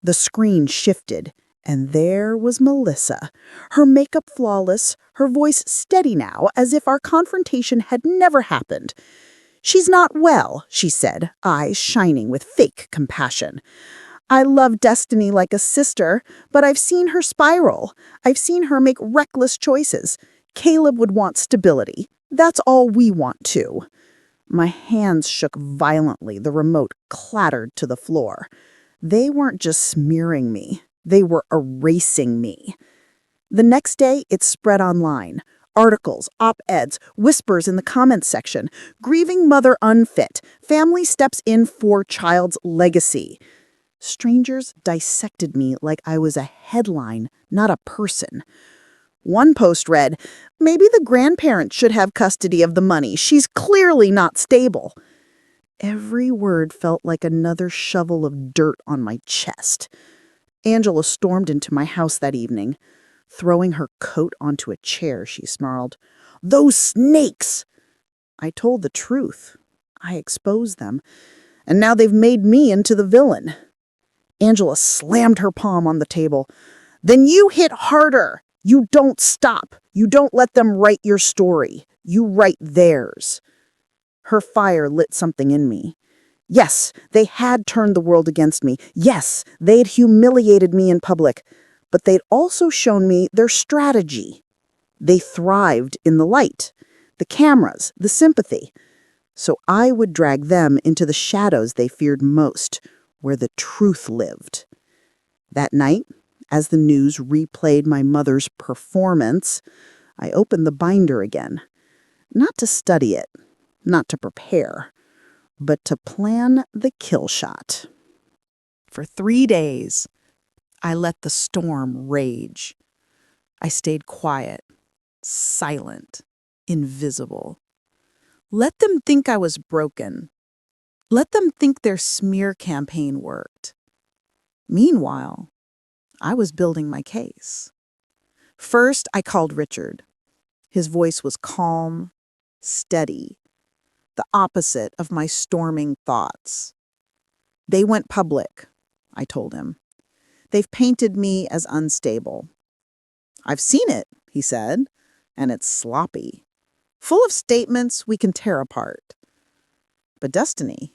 The screen shifted, and there was Melissa, her makeup flawless, her voice steady now, as if our confrontation had never happened. "She's not well," she said, eyes shining with fake compassion. "I love Destiny like a sister, but I've seen her spiral. I've seen her make reckless choices. Caleb would want stability. That's all we want too." My hands shook violently. The remote clattered to the floor. They weren't just smearing me. They were erasing me. The next day, it spread online. Articles, op-eds, whispers in the comments section. "Grieving mother unfit. Family steps in for child's legacy." Strangers dissected me like I was a headline, not a person. One post read, "Maybe the grandparents should have custody of the money. She's clearly not stable." Every word felt like another shovel of dirt on my chest. Angela stormed into my house that evening. Throwing her coat onto a chair, she snarled, "Those snakes!" I told the truth. I exposed them. And now they've made me into the villain. Angela slammed her palm on the table. "Then you hit harder. You don't stop. You don't let them write your story. You write theirs." Her fire lit something in me. Yes, they had turned the world against me. Yes, they'd humiliated me in public. But they'd also shown me their strategy. They thrived in the light, the cameras, the sympathy. So I would drag them into the shadows they feared most, where the truth lived. That night, as the news replayed my mother's performance, I opened the binder again. Not to study it, not to prepare, but to plan the kill shot. For 3 days, I let the storm rage. I stayed quiet, silent, invisible. Let them think I was broken. Let them think their smear campaign worked. Meanwhile, I was building my case. First, I called Richard. His voice was calm, steady, the opposite of my storming thoughts. "They went public," I told him. "They've painted me as unstable." "I've seen it," he said, "and it's sloppy. Full of statements we can tear apart. But Destiny,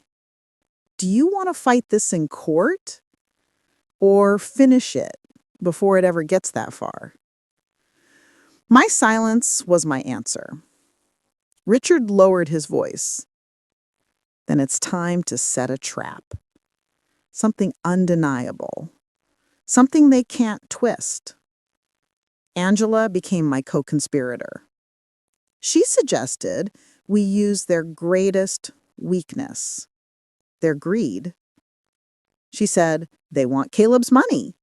do you want to fight this in court? Or finish it before it ever gets that far?" My silence was my answer. Richard lowered his voice. "Then it's time to set a trap. Something undeniable. Something they can't twist." Angela became my co-conspirator. She suggested we use their greatest weakness, their greed. She said, they want Caleb's money.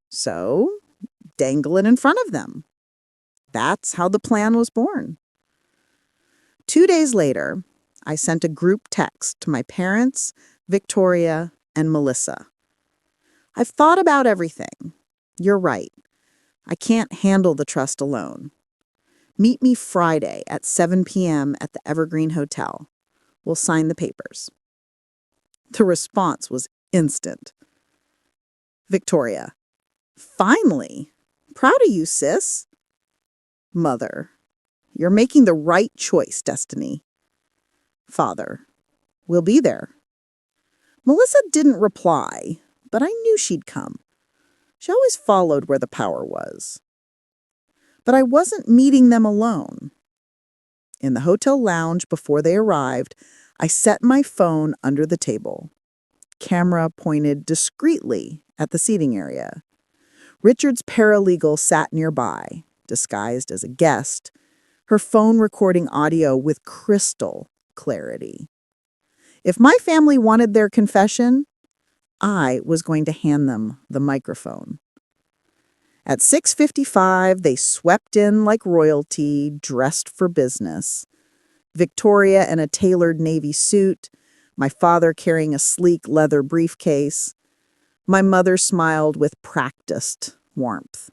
So, dangle it in front of them. That's how the plan was born. 2 days later, I sent a group text to my parents, Victoria, and Melissa. "I've thought about everything. You're right. I can't handle the trust alone. Meet me Friday at 7 p.m. at the Evergreen Hotel. We'll sign the papers." The response was instant. Victoria: "Finally! Proud of you, sis." Mother: "You're making the right choice, Destiny." Father: "We'll be there." Melissa didn't reply, but I knew she'd come. She always followed where the power was. But I wasn't meeting them alone. In the hotel lounge before they arrived, I set my phone under the table. Camera pointed discreetly at the seating area. Richard's paralegal sat nearby, disguised as a guest, her phone recording audio with crystal clarity. If my family wanted their confession, I was going to hand them the microphone. At 6:55, they swept in like royalty, dressed for business. Victoria in a tailored navy suit, my father carrying a sleek leather briefcase. My mother smiled with practiced warmth.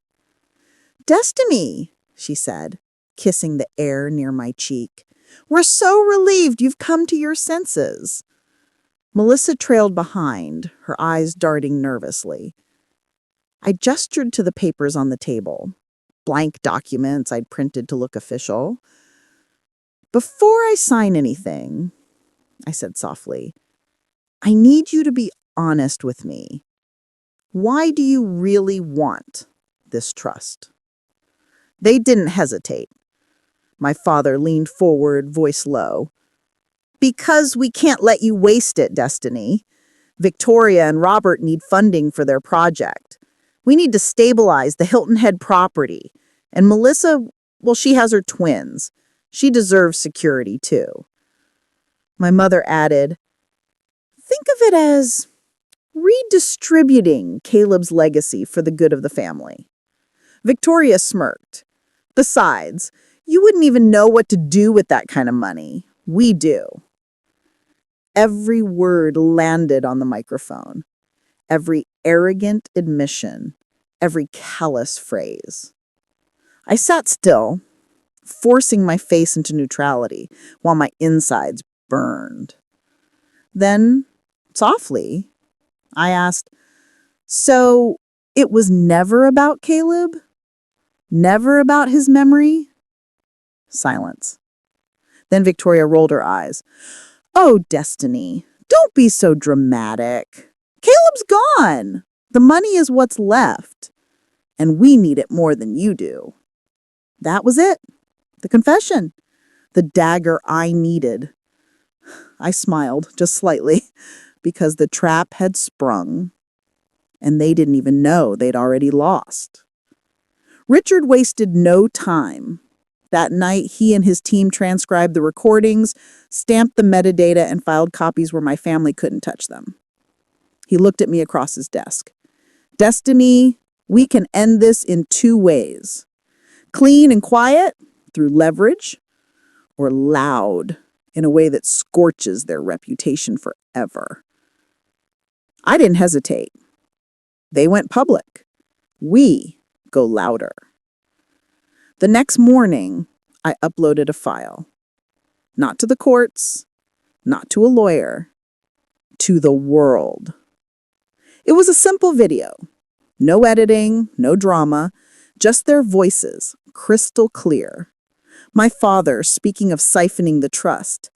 "Destiny," she said, kissing the air near my cheek. "We're so relieved you've come to your senses." Melissa trailed behind, her eyes darting nervously. I gestured to the papers on the table, blank documents I'd printed to look official. "Before I sign anything," I said softly, "I need you to be honest with me. Why do you really want this trust?" They didn't hesitate. My father leaned forward, voice low. "Because we can't let you waste it, Destiny. Victoria and Robert need funding for their project. We need to stabilize the Hilton Head property. And Melissa, well, she has her twins. She deserves security too." My mother added, "Think of it as redistributing Caleb's legacy for the good of the family." Victoria smirked. "Besides, you wouldn't even know what to do with that kind of money. We do." Every word landed on the microphone. Every arrogant admission. Every callous phrase. I sat still, forcing my face into neutrality while my insides burned. Then, softly, I asked, "So it was never about Caleb? Never about his memory?" Silence. Then Victoria rolled her eyes. "Oh, Destiny, don't be so dramatic. Caleb's gone. The money is what's left, and we need it more than you do." That was it. The confession. The dagger I needed. I smiled, just slightly, because the trap had sprung, and they didn't even know they'd already lost. Richard wasted no time. That night, he and his team transcribed the recordings, stamped the metadata, and filed copies where my family couldn't touch them. He looked at me across his desk. "Destiny, we can end this in two ways. Clean and quiet, through leverage, or loud, in a way that scorches their reputation forever." I didn't hesitate. They went public. We go louder. The next morning, I uploaded a file. Not to the courts, not to a lawyer, to the world. It was a simple video. No editing, no drama, just their voices, crystal clear. My father speaking of siphoning the trust.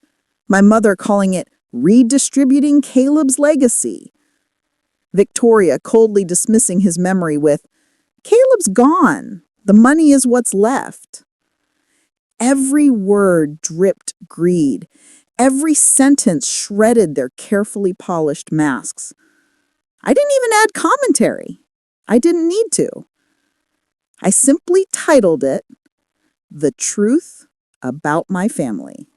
My mother calling it redistributing Caleb's legacy. Victoria coldly dismissing his memory with, "Caleb's gone. The money is what's left." Every word dripped greed. Every sentence shredded their carefully polished masks. I didn't even add commentary. I didn't need to. I simply titled it, "The Truth About My Family."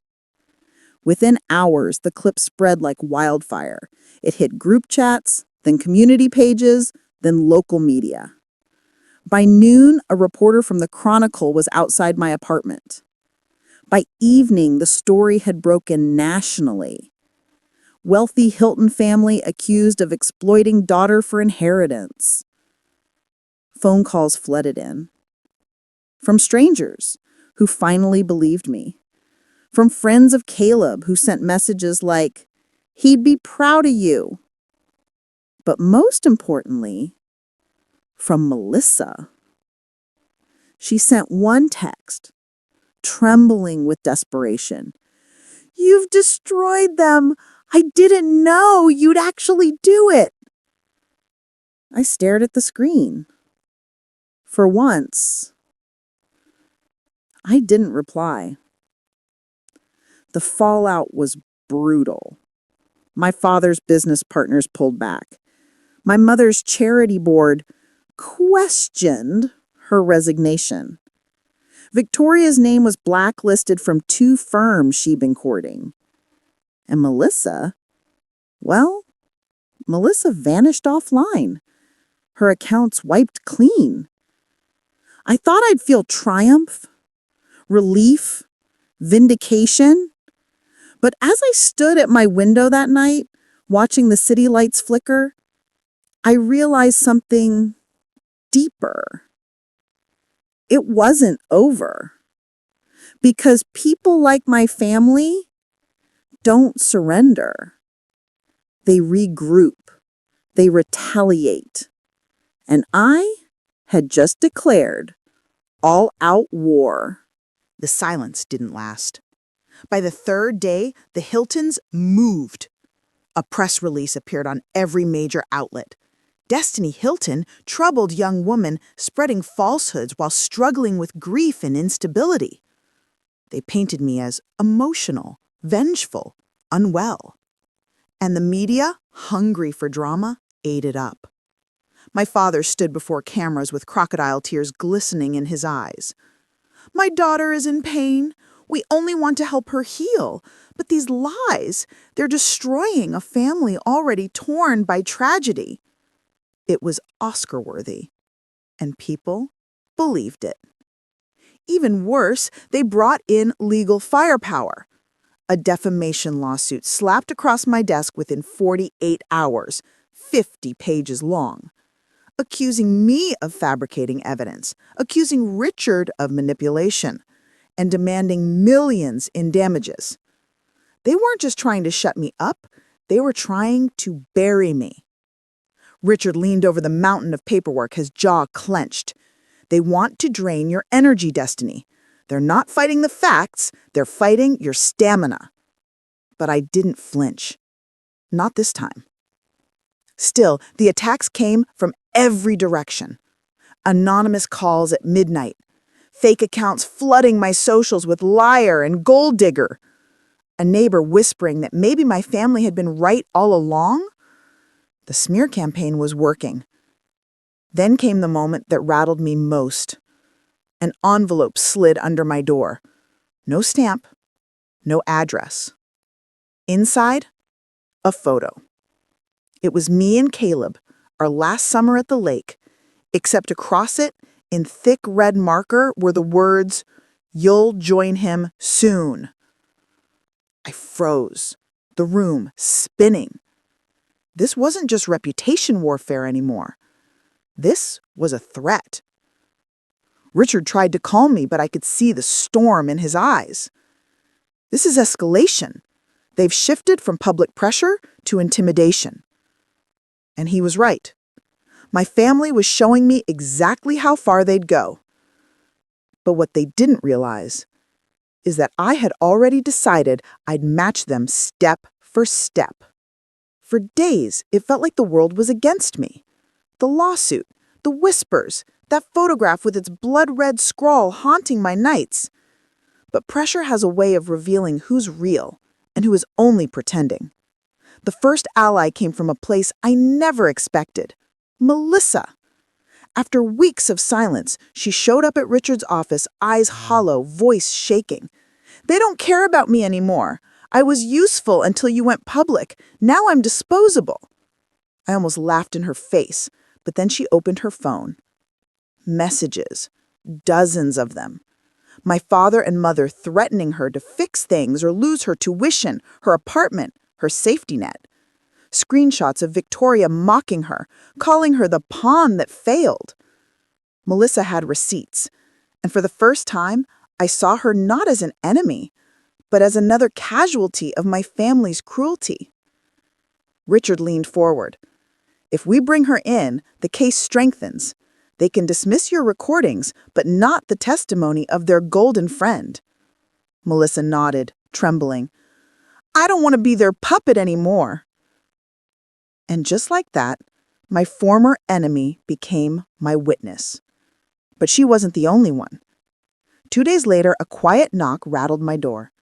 Within hours, the clip spread like wildfire. It hit group chats, then community pages, then local media. By noon, a reporter from the Chronicle was outside my apartment. By evening, the story had broken nationally. Wealthy Hilton family accused of exploiting daughter for inheritance. Phone calls flooded in. From strangers who finally believed me. From friends of Caleb who sent messages like, He'd be proud of you. But most importantly, from Melissa. She sent one text, trembling with desperation. "You've destroyed them. I didn't know you'd actually do it." I stared at the screen. For once, I didn't reply. The fallout was brutal. My father's business partners pulled back. My mother's charity board questioned her resignation. Victoria's name was blacklisted from 2 firms she'd been courting. And Melissa, well, Melissa vanished offline. Her accounts wiped clean. I thought I'd feel triumph, relief, vindication. But as I stood at my window that night, watching the city lights flicker, I realized something deeper. It wasn't over. Because people like my family don't surrender. They regroup. They retaliate. And I had just declared all-out war. The silence didn't last. By the 3rd day, the Hiltons moved. A press release appeared on every major outlet. Destiny Hilton, troubled young woman, spreading falsehoods while struggling with grief and instability. They painted me as emotional, vengeful, unwell. And the media, hungry for drama, ate it up. My father stood before cameras with crocodile tears glistening in his eyes. "My daughter is in pain. We only want to help her heal. But these lies, they're destroying a family already torn by tragedy." It was Oscar-worthy, and people believed it. Even worse, they brought in legal firepower. A defamation lawsuit slapped across my desk within 48 hours, 50 pages long, accusing me of fabricating evidence, accusing Richard of manipulation, and demanding millions in damages. They weren't just trying to shut me up, they were trying to bury me. Richard leaned over the mountain of paperwork, his jaw clenched. "They want to drain your energy, Destiny. They're not fighting the facts, they're fighting your stamina." But I didn't flinch. Not this time. Still, the attacks came from every direction. Anonymous calls at midnight. Fake accounts flooding my socials with liar and gold digger. A neighbor whispering that maybe my family had been right all along. The smear campaign was working. Then came the moment that rattled me most. An envelope slid under my door. No stamp, no address. Inside, a photo. It was me and Caleb, our last summer at the lake, except across it, in thick red marker, were the words, "You'll join him soon." I froze, the room spinning. This wasn't just reputation warfare anymore. This was a threat. Richard tried to calm me, but I could see the storm in his eyes. This is escalation. They've shifted from public pressure to intimidation. And he was right. My family was showing me exactly how far they'd go. But what they didn't realize is that I had already decided I'd match them step for step. For days, it felt like the world was against me. The lawsuit, the whispers, that photograph with its blood-red scrawl haunting my nights. But pressure has a way of revealing who's real and who is only pretending. The first ally came from a place I never expected. Melissa. After weeks of silence, she showed up at Richard's office, eyes hollow, voice shaking. "They don't care about me anymore. I was useful until you went public. Now I'm disposable." I almost laughed in her face, but then she opened her phone. Messages. Dozens of them. My father and mother threatening her to fix things or lose her tuition, her apartment, her safety net. Screenshots of Victoria mocking her, calling her the pawn that failed. Melissa had receipts, and for the first time, I saw her not as an enemy, but as another casualty of my family's cruelty. Richard leaned forward. If we bring her in, the case strengthens. They can dismiss your recordings, but not the testimony of their golden friend. Melissa nodded, trembling. I don't want to be their puppet anymore. And just like that, my former enemy became my witness. But she wasn't the only one. 2 days later, a quiet knock rattled my door.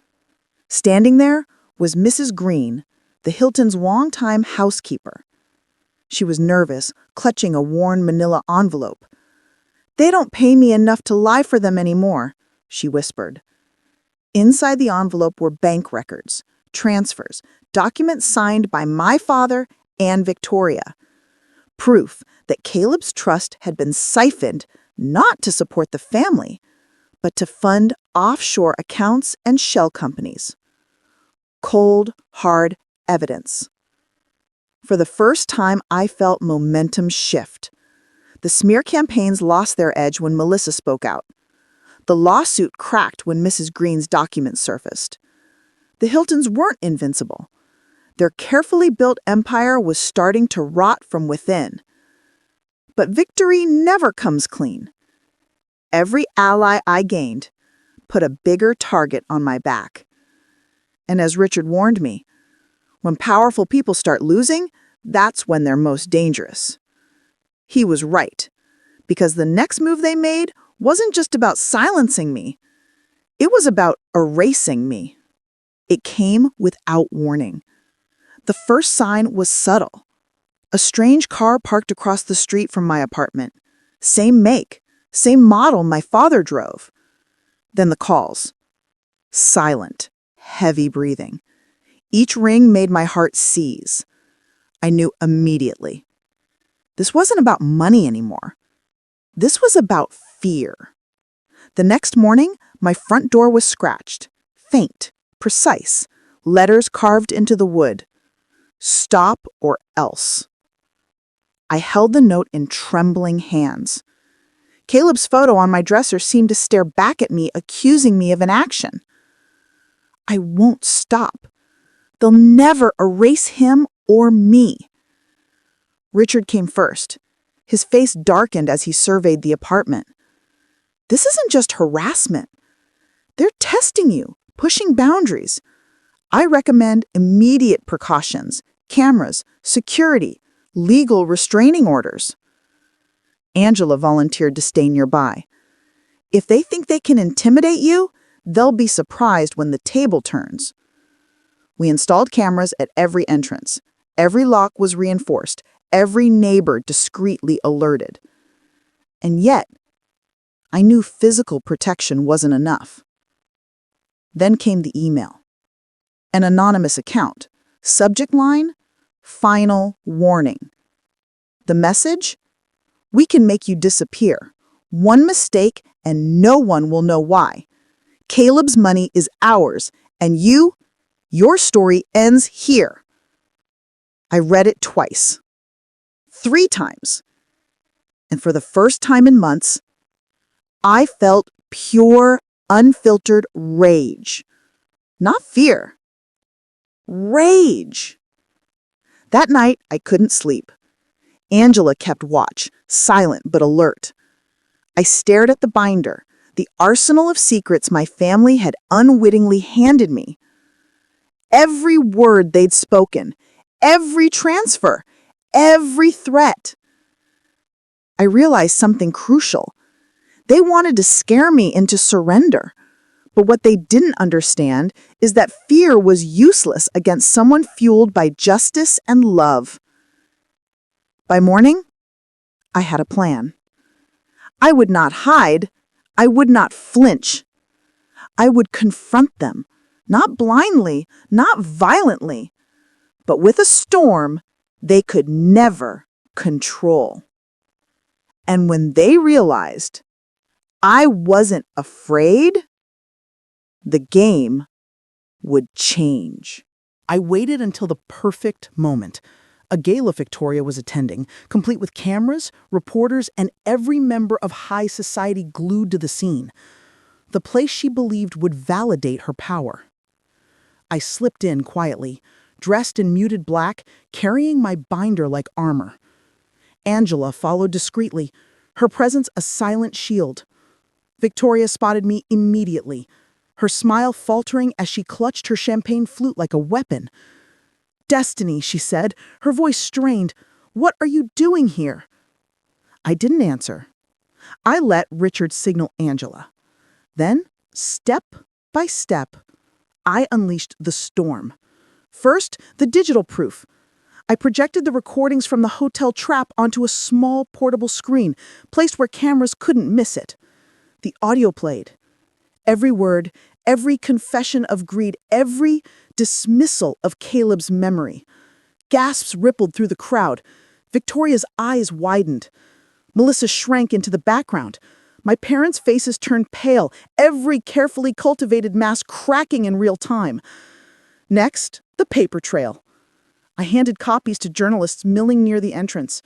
Standing there was Mrs. Green, the Hilton's longtime housekeeper. She was nervous, clutching a worn manila envelope. They don't pay me enough to lie for them anymore, she whispered. Inside the envelope were bank records, transfers, documents signed by my father and Victoria. Proof that Caleb's trust had been siphoned not to support the family, but to fund offshore accounts and shell companies. Cold, hard evidence. For the first time, I felt momentum shift. The smear campaigns lost their edge when Melissa spoke out. The lawsuit cracked when Mrs. Green's documents surfaced. The Hiltons weren't invincible. Their carefully built empire was starting to rot from within. But victory never comes clean. Every ally I gained put a bigger target on my back. And as Richard warned me, when powerful people start losing, that's when they're most dangerous. He was right, because the next move they made wasn't just about silencing me. It was about erasing me. It came without warning. The first sign was subtle. A strange car parked across the street from my apartment. Same make, same model my father drove. Then the calls. Silent, heavy breathing. Each ring made my heart seize. I knew immediately. This wasn't about money anymore. This was about fear. The next morning, my front door was scratched. Faint, precise, letters carved into the wood. Stop or else. I held the note in trembling hands. Caleb's photo on my dresser seemed to stare back at me, accusing me of inaction. I won't stop. They'll never erase him or me. Richard came first. His face darkened as he surveyed the apartment. This isn't just harassment. They're testing you, pushing boundaries. I recommend immediate precautions, cameras, security, legal restraining orders. Angela volunteered to stay nearby. If they think they can intimidate you, they'll be surprised when the table turns. We installed cameras at every entrance. Every lock was reinforced. Every neighbor discreetly alerted. And yet, I knew physical protection wasn't enough. Then came the email. An anonymous account. Subject line, final warning. The message? We can make you disappear. One mistake and no one will know why. Caleb's money is ours, and your story ends here. I read it twice. 3 times. And for the first time in months, I felt pure, unfiltered rage. Not fear. Rage. That night, I couldn't sleep. Angela kept watch, silent but alert. I stared at the binder, the arsenal of secrets my family had unwittingly handed me. Every word they'd spoken, every transfer, every threat. I realized something crucial. They wanted to scare me into surrender. But what they didn't understand is that fear was useless against someone fueled by justice and love. By morning, I had a plan. I would not hide. I would not flinch. I would confront them, not blindly, not violently, but with a storm they could never control. And when they realized I wasn't afraid, the game would change. I waited until the perfect moment. A gala Victoria was attending, complete with cameras, reporters, and every member of high society glued to the scene. The place she believed would validate her power. I slipped in quietly, dressed in muted black, carrying my binder like armor. Angela followed discreetly, her presence a silent shield. Victoria spotted me immediately, her smile faltering as she clutched her champagne flute like a weapon. "Destiny," she said, her voice strained. "What are you doing here?" I didn't answer. I let Richard signal Angela. Then, step by step, I unleashed the storm. First, the digital proof. I projected the recordings from the hotel trap onto a small portable screen, placed where cameras couldn't miss it. The audio played. Every word, every confession of greed, every dismissal of Caleb's memory. Gasps rippled through the crowd. Victoria's eyes widened. Melissa shrank into the background. My parents' faces turned pale, every carefully cultivated mask cracking in real time. Next, the paper trail. I handed copies to journalists milling near the entrance.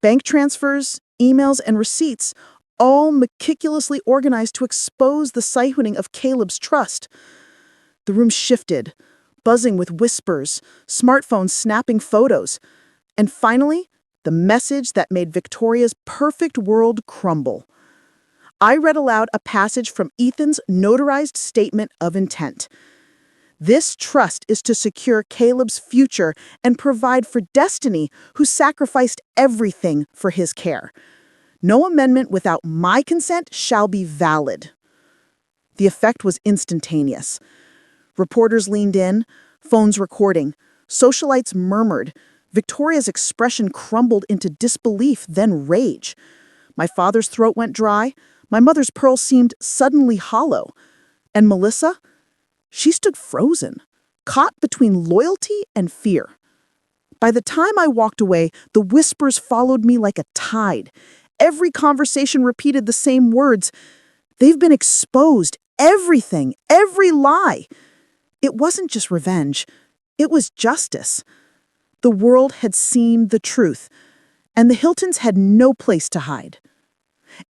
Bank transfers, emails, and receipts, all meticulously organized to expose the siphoning of Caleb's trust. The room shifted, buzzing with whispers, smartphones snapping photos. And finally, the message that made Victoria's perfect world crumble. I read aloud a passage from Ethan's notarized statement of intent. "This trust is to secure Caleb's future and provide for Destiny, who sacrificed everything for his care. No amendment without my consent shall be valid." The effect was instantaneous. Reporters leaned in, phones recording. Socialites murmured. Victoria's expression crumbled into disbelief, then rage. My father's throat went dry. My mother's pearl seemed suddenly hollow. And Melissa? She stood frozen, caught between loyalty and fear. By the time I walked away, the whispers followed me like a tide. Every conversation repeated the same words. "They've been exposed. Everything. Every lie." It wasn't just revenge. It was justice. The world had seen the truth, and the Hiltons had no place to hide.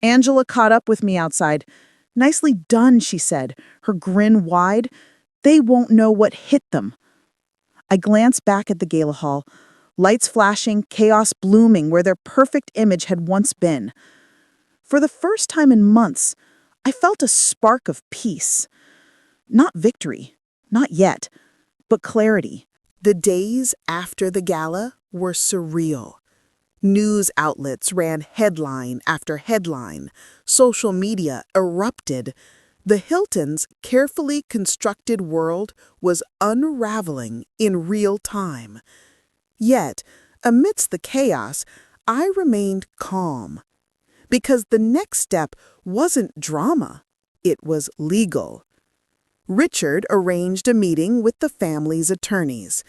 Angela caught up with me outside. "Nicely done," she said, her grin wide. "They won't know what hit them." I glanced back at the gala hall, lights flashing, chaos blooming where their perfect image had once been. For the first time in months, I felt a spark of peace. Not victory, not yet, but clarity. The days after the gala were surreal. News outlets ran headline after headline. Social media erupted. The Hilton's carefully constructed world was unraveling in real time. Yet, amidst the chaos, I remained calm. Because the next step wasn't drama, it was legal. Richard arranged a meeting with the family's attorneys.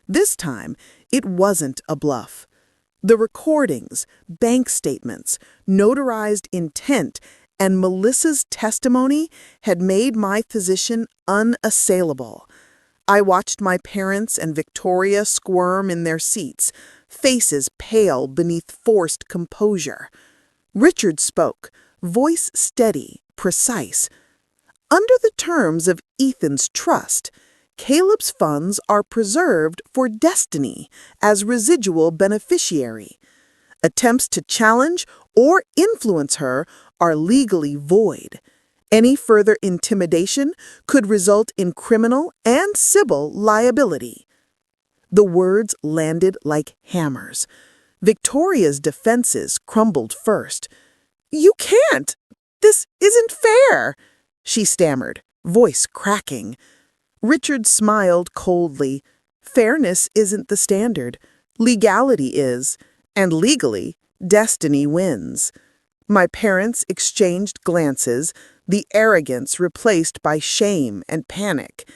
This time, it wasn't a bluff. The recordings, bank statements, notarized intent, and Melissa's testimony had made my position unassailable. I watched my parents and Victoria squirm in their seats, faces pale beneath forced composure. Richard spoke, voice steady, precise. "Under the terms of Ethan's trust, Caleb's funds are preserved for Destiny as residual beneficiary. Attempts to challenge or influence her are legally void. Any further intimidation could result in criminal and civil liability." The words landed like hammers. Victoria's defenses crumbled first. "You can't! This isn't fair!" she stammered, voice cracking. Richard smiled coldly. "Fairness isn't the standard. Legality is. And legally, Destiny wins." My parents exchanged glances, the arrogance replaced by shame and panic.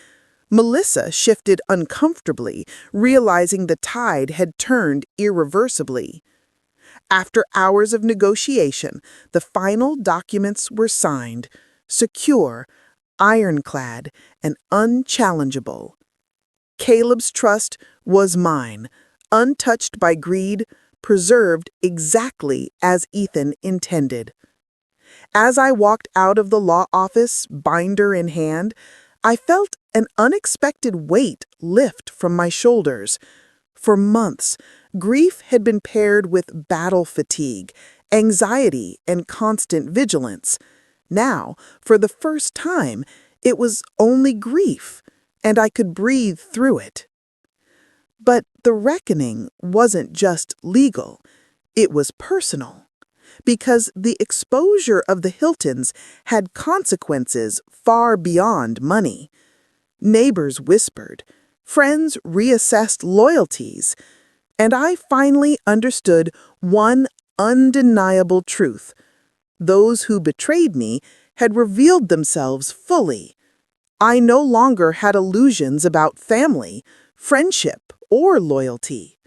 Melissa shifted uncomfortably, realizing the tide had turned irreversibly. After hours of negotiation, the final documents were signed, secure, ironclad, and unchallengeable. Caleb's trust was mine, untouched by greed, preserved exactly as Ethan intended. As I walked out of the law office, binder in hand, I felt an unexpected weight lift from my shoulders. For months, grief had been paired with battle fatigue, anxiety, and constant vigilance. Now, for the first time, it was only grief, and I could breathe through it. But the reckoning wasn't just legal, it was personal. Because the exposure of the Hiltons had consequences far beyond money. Neighbors whispered, friends reassessed loyalties, and I finally understood one undeniable truth. Those who betrayed me had revealed themselves fully. I no longer had illusions about family, friendship, or loyalty.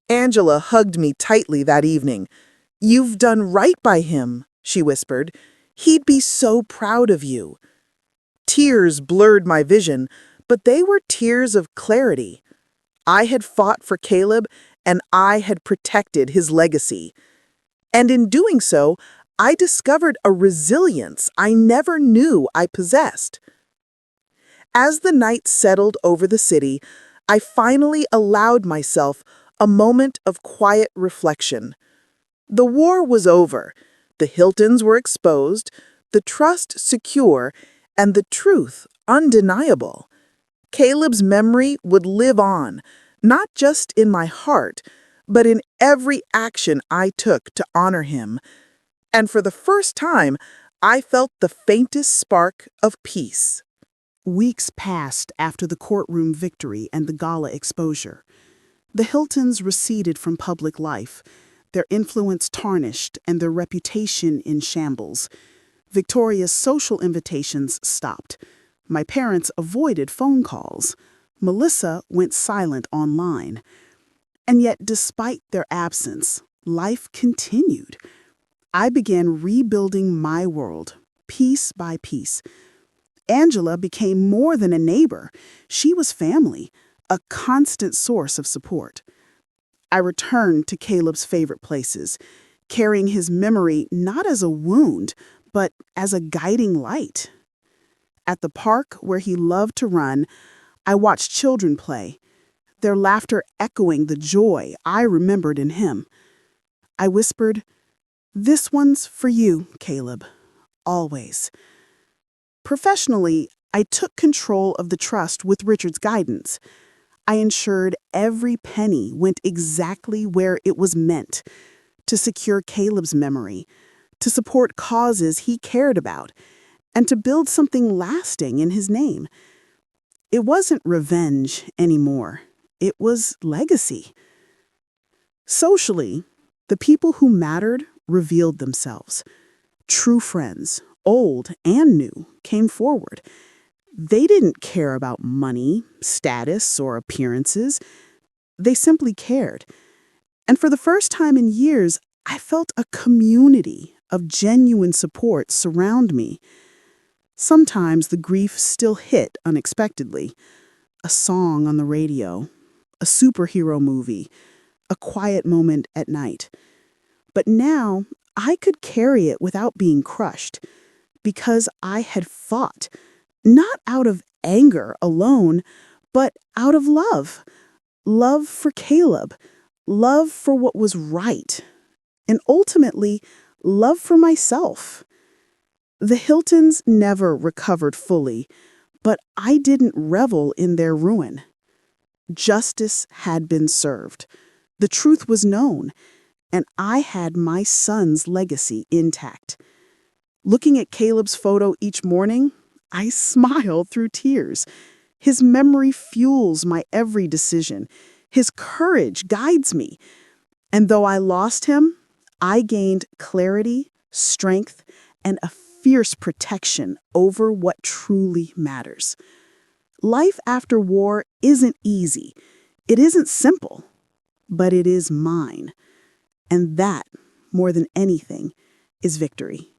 Angela hugged me tightly that evening. "You've done right by him," she whispered. "He'd be so proud of you." Tears blurred my vision, but they were tears of clarity. I had fought for Caleb, and I had protected his legacy. And in doing so, I discovered a resilience I never knew I possessed. As the night settled over the city, I finally allowed myself a moment of quiet reflection. The war was over, the Hiltons were exposed, the trust secure, and the truth undeniable. Caleb's memory would live on, not just in my heart, but in every action I took to honor him. And for the first time, I felt the faintest spark of peace. Weeks passed after the courtroom victory and the gala exposure. The Hiltons receded from public life, their influence tarnished and their reputation in shambles. Victoria's social invitations stopped. My parents avoided phone calls. Melissa went silent online. And yet, despite their absence, life continued. I began rebuilding my world, piece by piece. Angela became more than a neighbor. She was family, a constant source of support. I returned to Caleb's favorite places, carrying his memory not as a wound, but as a guiding light. At the park where he loved to run, I watched children play, their laughter echoing the joy I remembered in him. I whispered, "This one's for you, Caleb, always." Professionally, I took control of the trust with Richard's guidance. I ensured every penny went exactly where it was meant, to secure Caleb's memory, to support causes he cared about, and to build something lasting in his name. It wasn't revenge anymore. It was legacy. Socially, the people who mattered revealed themselves. True friends, old and new, came forward. They didn't care about money, status, or appearances. They simply cared. And for the first time in years, I felt a community of genuine support surround me. Sometimes the grief still hit unexpectedly. A song on the radio, a superhero movie, a quiet moment at night. But now I could carry it without being crushed, because I had fought, not out of anger alone, but out of love. Love for Caleb, love for what was right, and ultimately, love for myself. The Hiltons never recovered fully, but I didn't revel in their ruin. Justice had been served. The truth was known, and I had my son's legacy intact. Looking at Caleb's photo each morning, I smile through tears. His memory fuels my every decision. His courage guides me. And though I lost him, I gained clarity, strength, and a fierce protection over what truly matters. Life after war isn't easy. It isn't simple, but it is mine. And that, more than anything, is victory.